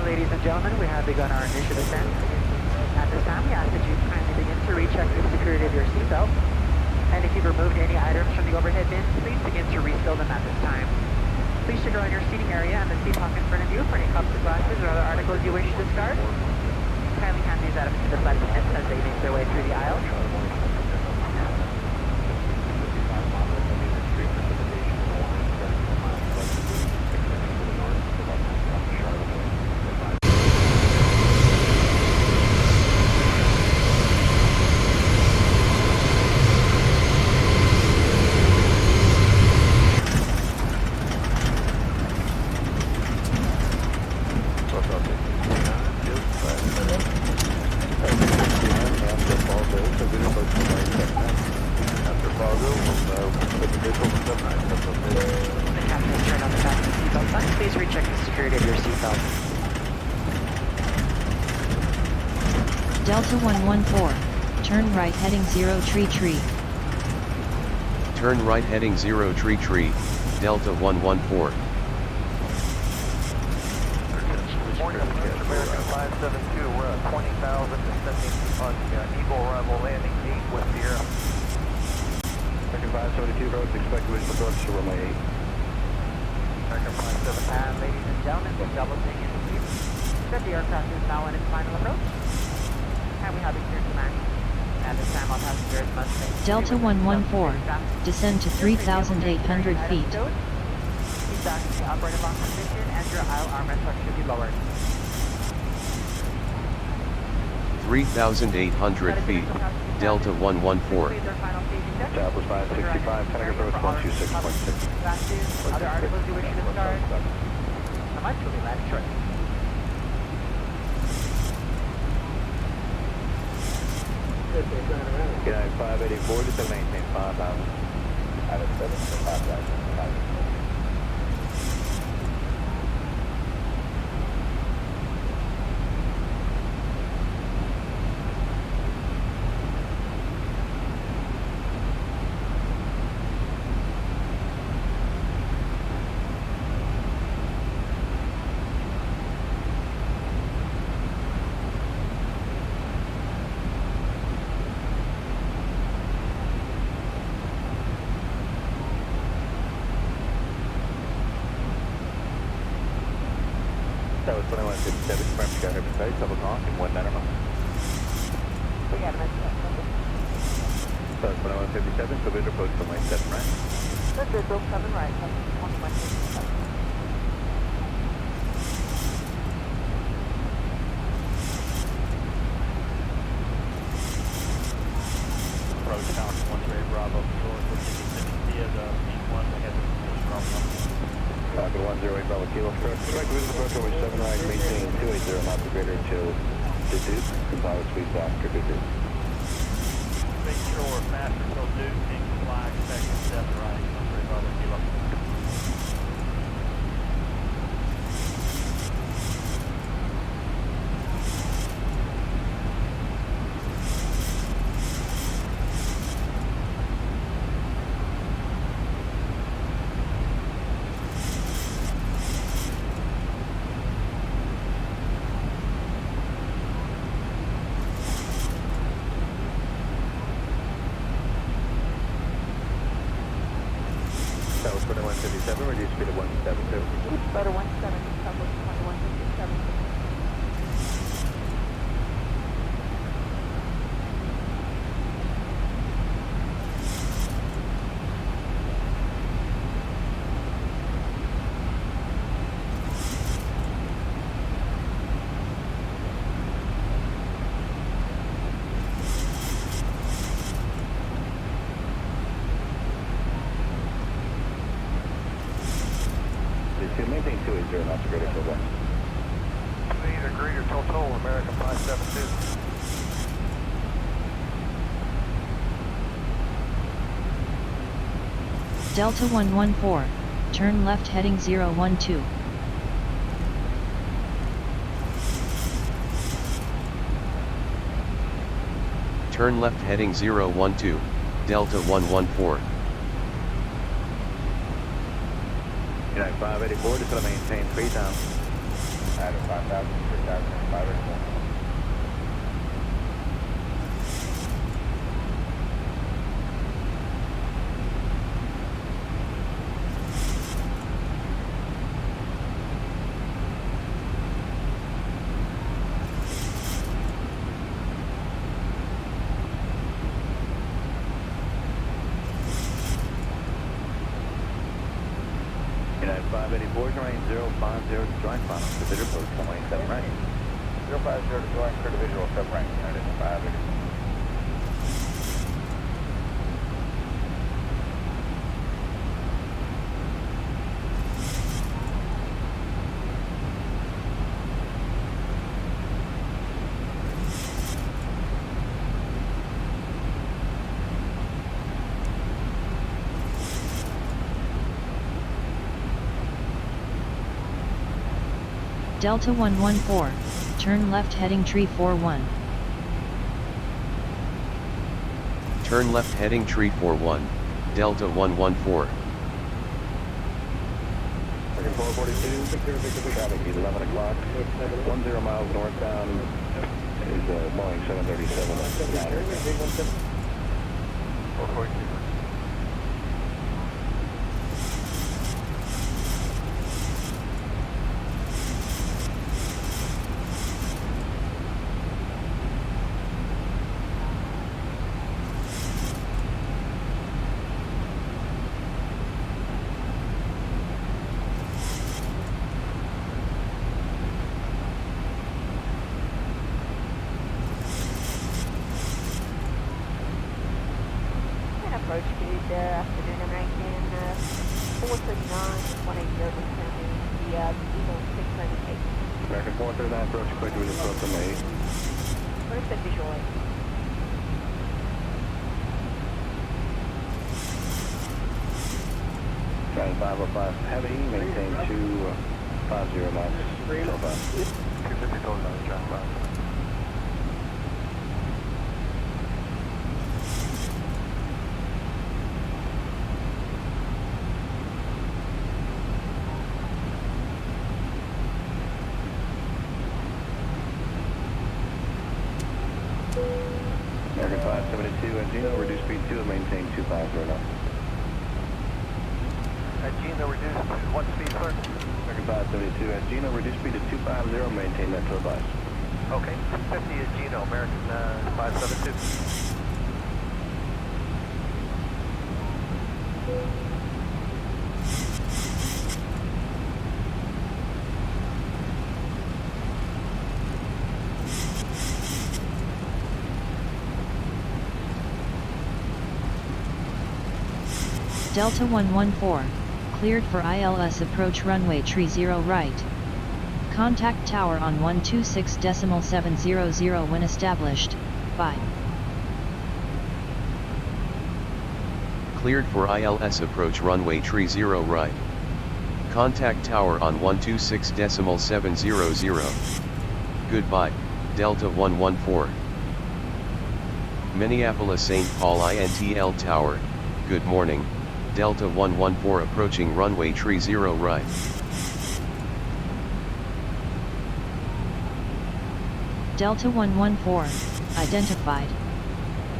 Ladies and gentlemen, we have begun our initial descent. At this time, we ask that you kindly begin to recheck the security of your seatbelt. And if you've removed any items from the overhead bins, please begin to refill them at this time. Please check around your seating area and the seat pocket in front of you for any cups, glasses, or other articles you wish to discard. Kindly hand these items to the flight attendants as they make their way through the aisle. Please recheck the security of your seatbelt. Delta 114. Turn right heading 0 tree. Turn right heading 0 tree, Delta 114. Morning, American 572. We're at 20,000, descending on the Eagle arrival landing gate with Sierra. American 572, roads expect wish approach to runway 8. American 572. And ladies and gentlemen, we're double taking in the seat. That the aircraft is now on its final approach. And we have a clear command. At this time, all passengers must make Delta 114. Descend to 3,800 feet. Keep back to the upright lock position and your aisle armrest should be lowered. 3,800 feet, Delta 114. Southwest 565, Connecticut approach 126.6. Other articles you wish to discard? I might be landing shortly. United 584, just maintain 5,000. Out of 7 to 5,000. That was 2157, remember you got her space, double knock, and 1 minimum. We got a message. So 2157, so we'll approach from lane 7 right. That's it, Bill 7 right, 2157. Approach Falcon 1 Bravo, via the P1, we have Falcon 108 Bravo Kilo, correct with approach over 7 right, maintain 280 knots greater until Deuce, comply with sweep after Deuce. Make sure we're faster until Deuce, and comply, expecting 7 right, 1 Bravo Kilo. That was 2157, reduce speed of 172. Better 17, Southwest 2157. 572, maintain 280 knots, greater to west. Either greater total, American 572. Delta 114, turn left heading 012. Turn left heading 012, Delta 114. United 584, just going to maintain 3,000. Addons 5,000, 3,000, 584. United 584, terrain 050 to join final, consider approach runway 7 right. 050 to join, clear to visual 7 right, United 584. Delta 114, turn left heading tree 41. Turn left heading tree 41, Delta 114. Second 442, 606 traffic, 11 o'clock, 10 miles northbound is Boeing 737 442. Approach good afternoon, American 439, 180 descending via Eagle 698. American 439, approach quickly with approach from 8. Where's the visual aid? Trying 505 heavy, maintain 250 knots, 250 total knots, trying 5. American 572 at Gino, reduce speed 2 and maintain 250 knots. At Gino, reduce what speed, sir? American 572 at Gino, reduce speed to 250, maintain that to advise. Okay, 250 at Gino, American 572. Delta 114, cleared for ILS approach runway tree 0 right. Contact tower on 126.700 when established. Bye. Cleared for ILS approach runway tree 0 right. Contact tower on 126.700. Goodbye, Delta 114. Minneapolis St. Paul INTL Tower, good morning, Delta 114 approaching runway tree 0 right. Delta 114, identified.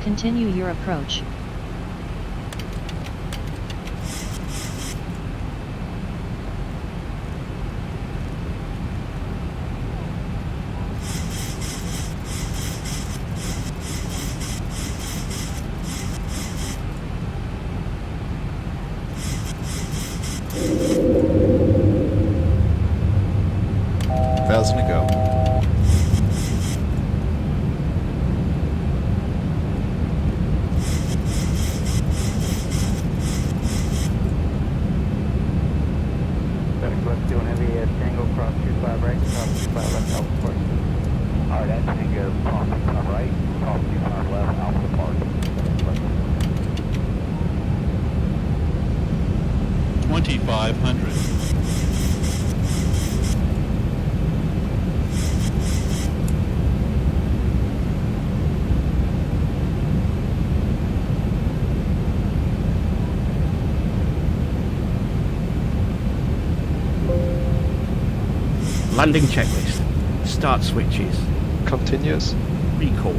Continue your approach. Thousand to go. 2500. Landing checklist. Start switches. Continuous. Recall.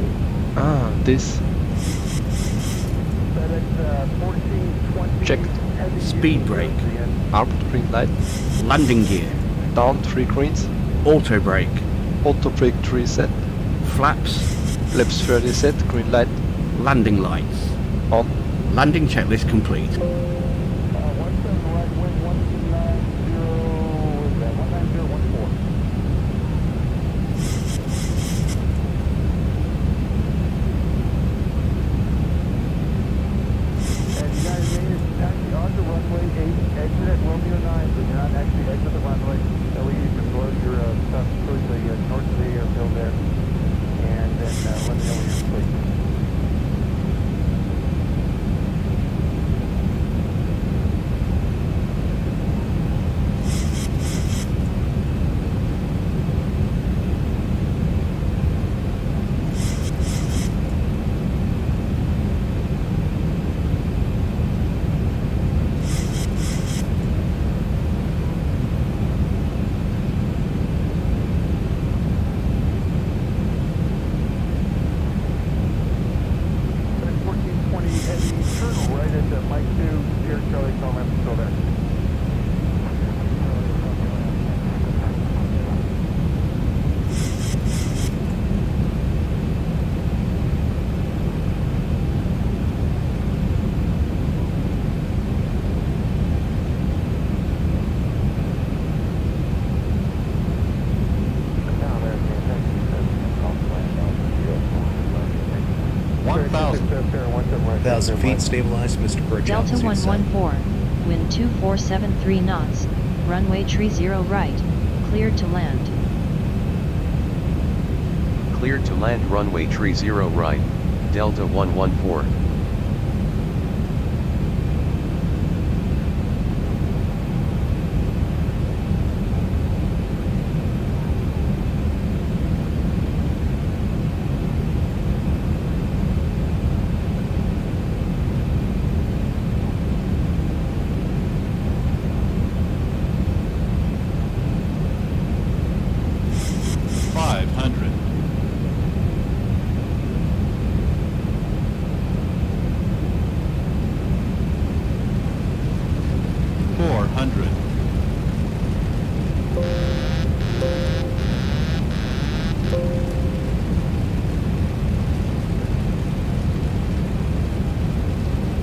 Ah, this. Check. Speed brake. Armed green light. Landing gear. Down 3 greens. Auto brake. Auto brake 3 set. Flaps. Flaps 30 set. Green light. Landing lights. On. Landing checklist complete. Feet stabilized, Mr. Burchell. Delta 114, wind 2473 knots, runway 30 right, cleared to land. Cleared to land runway 30 right, Delta 114.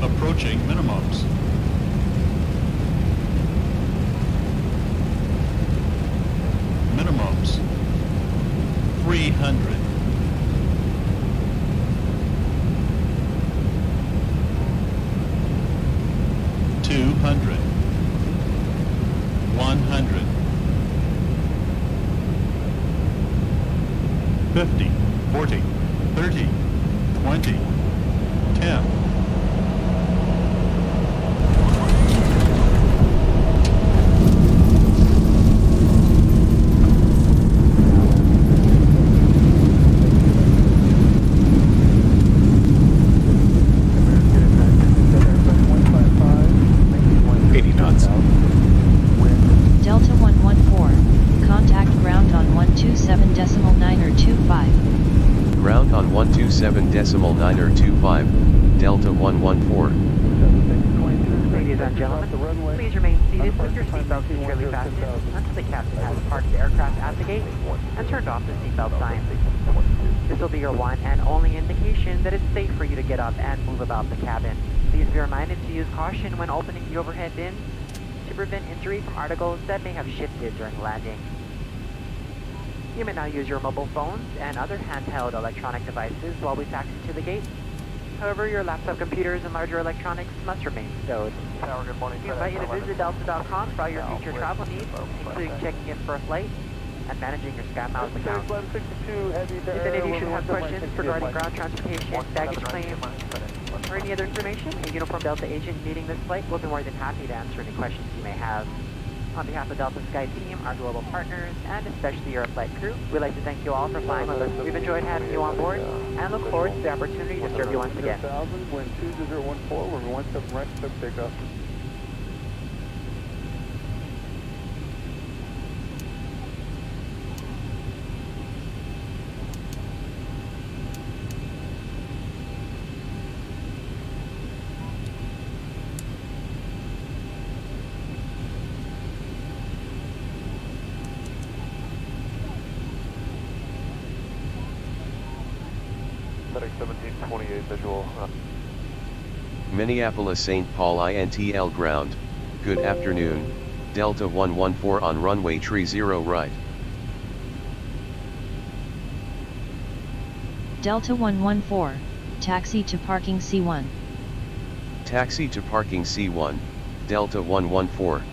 Approaching minimums. Minimums. 300. $200. 100. 50. 40. 30. 20. 10. Delta 114, contact ground on 127.925. Ground on 127.925, Delta 114. Ladies and gentlemen, please remain seated with your seatbelt securely fastened until the captain has parked the aircraft at the gate and turned off the seatbelt sign. This will be your one and only indication that it's safe for you to get up and move about the cabin. Please be reminded to use caution when opening the overhead bin to prevent injury from articles that may have shifted during landing. You may now use your mobile phones and other handheld electronic devices while we taxi to the gate. However, your laptop computers and larger electronics must remain stowed. We invite you to visit Delta.com for all your future travel needs, including checking in for a flight and managing your Sky Miles account. If any of you should have questions regarding ground transportation, baggage claims, or For any other information, a Uniform Delta agent leading this flight will be more than happy to answer any questions you may have. On behalf of Delta Sky Team, our global partners, and especially your flight crew, we'd like to thank you all for flying with us. We've enjoyed having you on board and look forward to the opportunity to serve you once again. 1000, wind 2014, we're 17 right, step takeoff. FedEx 1728 visual. Minneapolis St. Paul INTL ground, good afternoon, Delta 114 on runway 30 right. Delta 114, taxi to parking C1. Taxi to parking C1, Delta 114.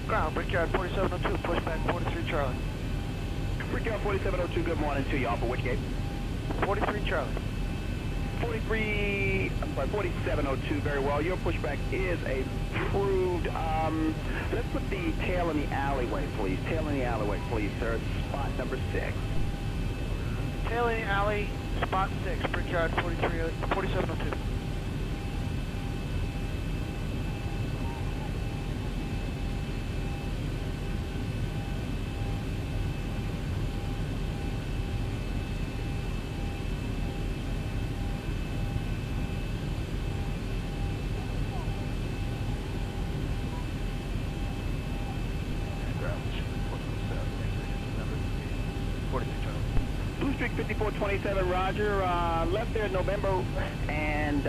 Ground, Brickyard 4702, pushback 43 Charlie. Brickyard 4702, good morning to y'all. For which gate? 43 Charlie. 4702, very well. Your pushback is approved. Let's put the tail in the alleyway, please. Tail in the alleyway, please, sir. Spot number 6. Tail in the alley, spot 6, Brickyard 4702. Blue Streak 5427, roger. Left there in November and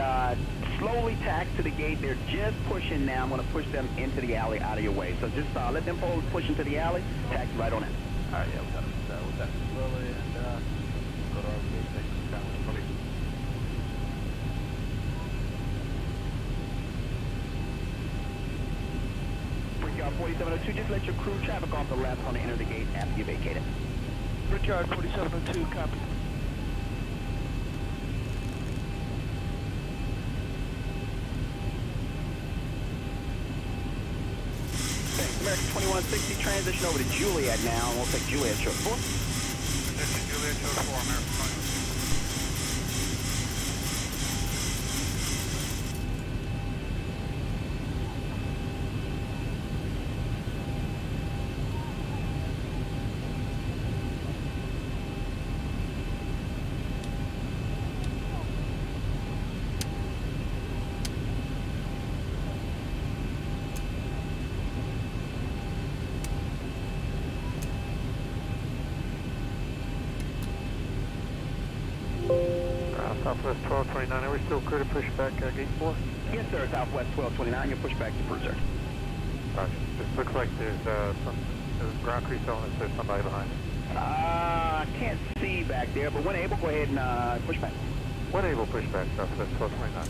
slowly taxi to the gate. They're just pushing now. I'm going to push them into the alley out of your way. So just let them push into the alley. Taxi right on in. All right, yeah, we got it. We'll taxi slowly and go to our gate. Thanks. Brickyard 4702, just let your crew traffic off the left on the enter the gate after you vacate it. Brickyard 4702, copy. Thanks. American 2160, transition over to Juliet now, and we'll take Juliet short 4. Position Juliet short 4, American 21. Southwest 1229, are we still clear to push back gate 4? Yes, sir. Southwest 1229, your pushback to cruiser. Roger. This looks like there's ground crew telling us there's somebody behind us. I can't see back there, but when able, go ahead and push back. When able, push back, Southwest 1229.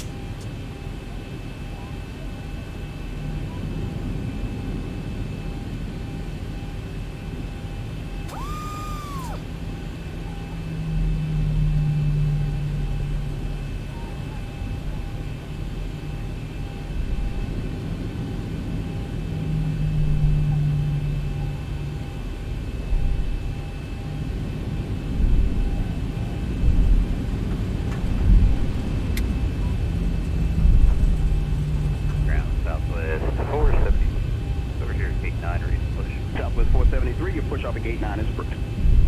Push off at gate 9 is approved.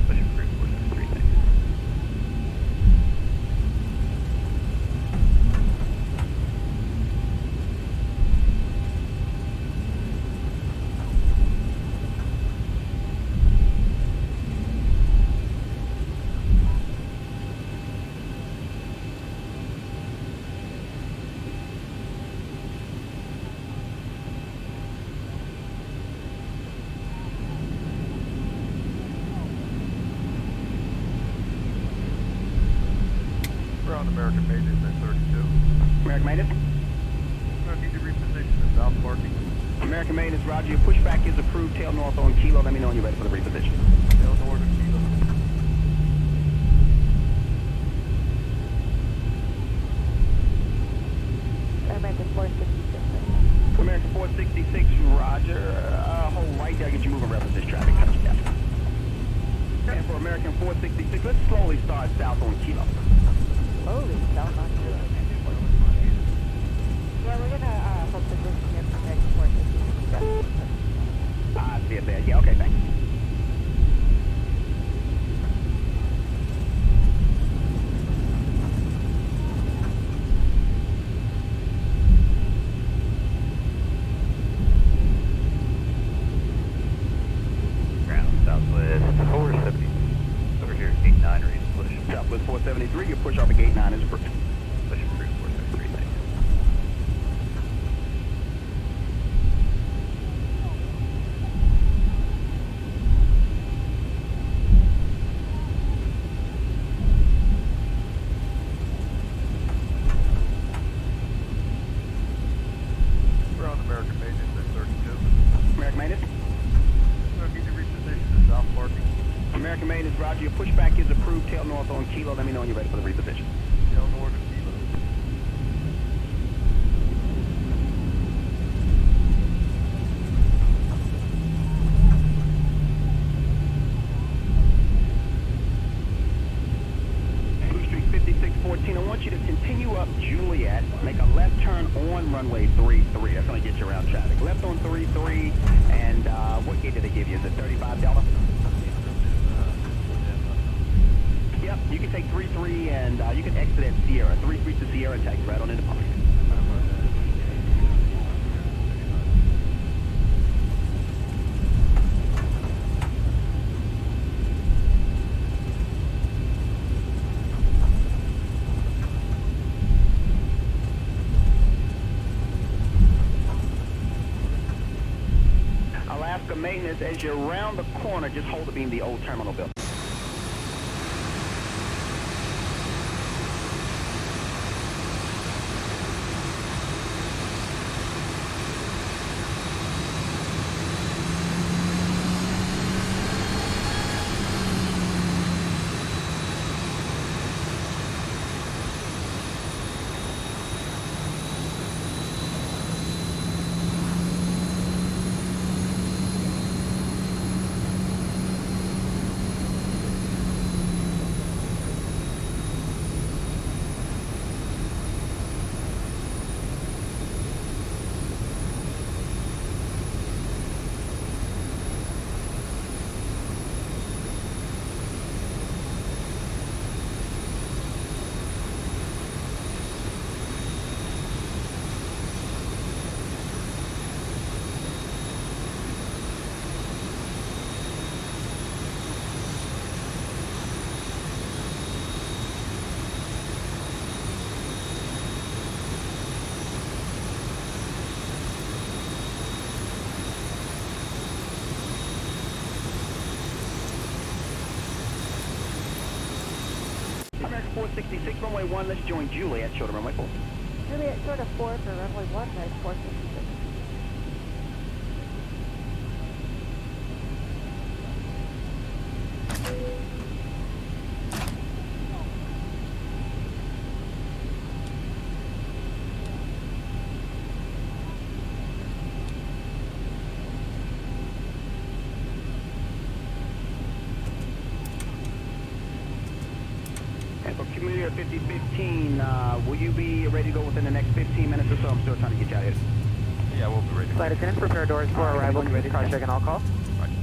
Push approved 473, thanks. American maintenance at 32. American maintenance? I need to reposition the south parking. American maintenance, roger. Your pushback is approved. Tail north on Kilo. Let me know when you're ready for the reposition. Tail north on Kilo. American 466. American 466, roger. Hold right there, get you moving, reference traffic. Touch that. And for American 466, let's slowly start south on Kilo. Slowly south on Kilo. Yeah, we're gonna hold position here for American 466. I see it there. Yeah, okay, thanks. Southwest 470. Over here, gate 9 ready to push. Southwest 473, your push off of gate 9 is approved. Push approved 473, thanks. We're on American maintenance at 32. American maintenance? We'll need to reposition the south parking. American maintenance, roger. Your pushback is approved. Tail north on Kilo. Let me know when you're ready for the reposition. Tail north of Kilo. Blue Street 5614, I want you to continue up Juliet, make a left turn on runway 33. That's going to get you around traffic. Left on 33, and what gate did they give you? Is it $35? Yep, you can take 33 and you can exit at Sierra. 33 to Sierra and take right on into park. Alaska maintenance, as you're around the corner, just hold the beam the old terminal building. American 466, runway 1, let's join Juliet, short of runway 4. Juliet, short of 4 for runway 1, right, 466. And for Community 5015, will you be ready to go within the next 15 minutes or so? I'm still trying to get you out of here. Yeah, we'll be ready. Flight attendant, prepare doors for arrival. Car check and all call. Roger.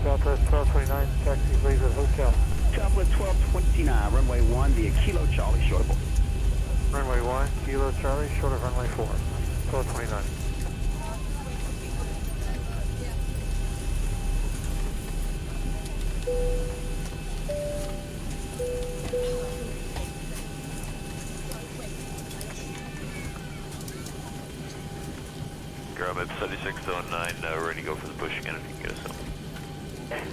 Southwest 1229, taxi Blazer Hotel. Southwest 1229, runway 1 via Kilo Charlie, short of 4. Runway 1, Kilo Charlie, short of runway 4. 1229. With 7609, ready to go for the push again if you can get us some.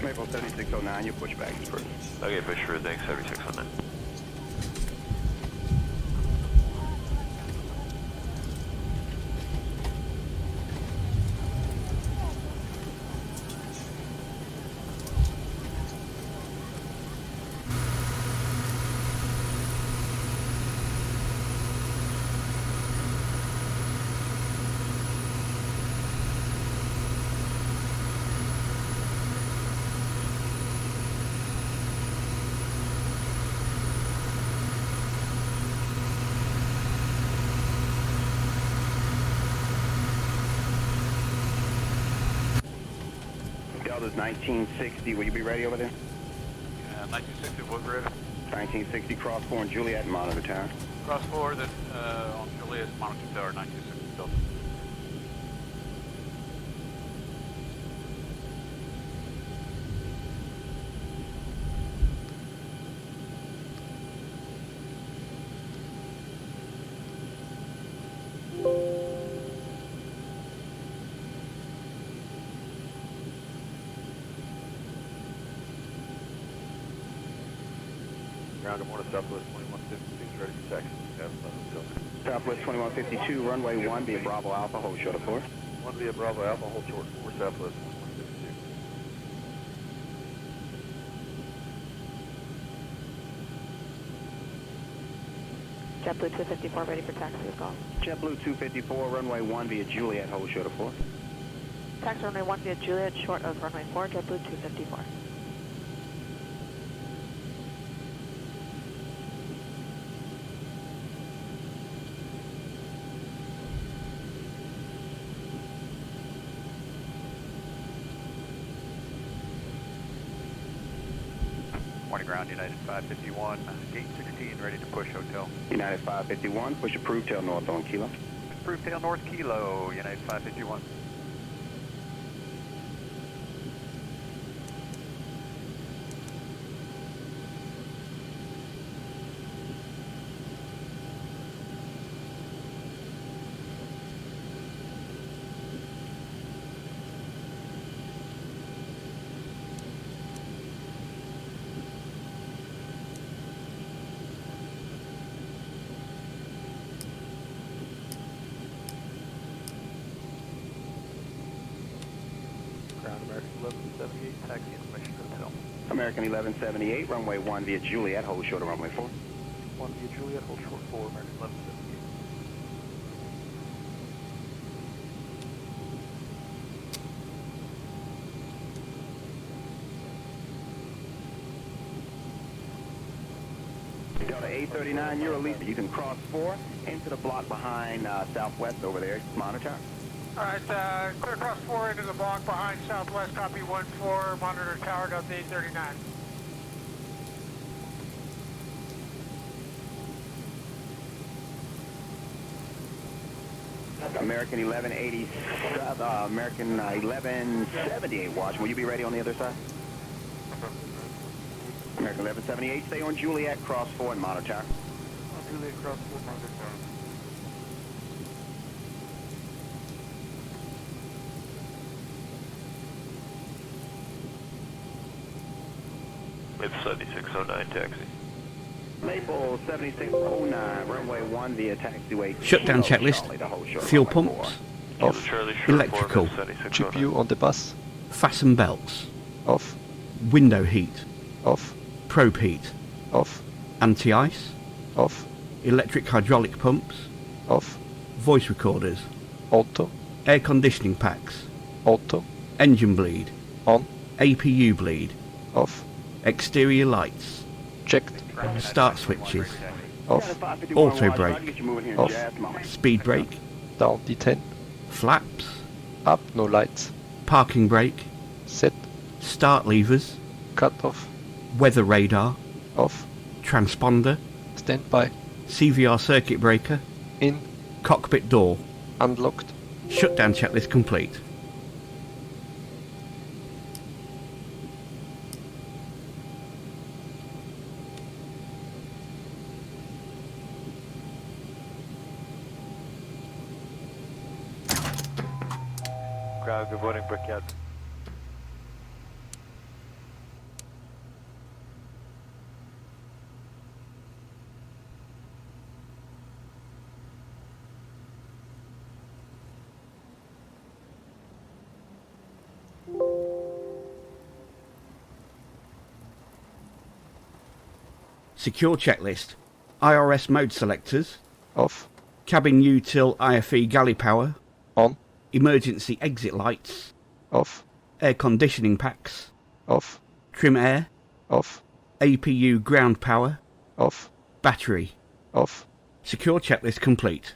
Maple 7609, your pushback is first. Okay, push for thanks, 7609. Delta's 1960, will you be ready over there? 1960, what grid? 1960, cross 4 and Juliet, monitor tower. Cross 4, then on Juliet, monitor tower, 1960 Delta. Ground, good morning, Southwest 2156, ready for taxi. Southwest 2152, runway 1 via Bravo Alpha, hold short of 4. 1 via Bravo Alpha, hold short 4, Southwest 2152. JetBlue 254 ready for taxi as well. JetBlue 254, runway 1 via Juliet, hold short of 4. Taxi runway 1 via Juliet, short of runway 4, JetBlue 254. Morning ground, United 551, gate 16, ready to push hotel. United 551, push approved, tail north on Kilo. Approved tail north Kilo, United 551. Ground, American 1178, taxi information hotel. American 1178, runway 1 via Juliet, hold short of runway 4. 1 via Juliet, hold short 4, American 1178. Delta 839, you're released. You can cross 4 into the block behind Southwest over there, monitor. All right, clear cross 4 into the block behind Southwest, copy 1-4, monitor tower, Delta 839. American 1187, American 1178, watch. Will you be ready on the other side? American 1178, stay on Juliet, cross 4 and monitor tower. Juliet, cross 4, monitor tower. With 7609, taxi. Maple 7609, runway 1 via taxiway. Shutdown checklist. Fuel pumps. Off. Electrical. GPU on the bus. Fasten belts. Off. Window heat. Off. Probe heat. Off. Anti-ice. Off. Electric hydraulic pumps. Off. Voice recorders. Auto. Air conditioning packs. Auto. Engine bleed. On. APU bleed. Off. Exterior lights. Checked. Start switches. Off. Auto brake. Off. Speed brake. Down D10. Flaps. Up, no lights. Parking brake. Set. Start levers. Cut off. Weather radar. Off. Transponder. Stand by. CVR circuit breaker. In. Cockpit door. Unlocked. Shutdown checklist complete. Good morning, Brickyard. Secure checklist. IRS mode selectors. Off. Cabin util IFE galley power. On. Emergency exit lights. Off. Air conditioning packs. Off. Trim air. Off. APU ground power. Off. Battery. Off. Secure checklist complete.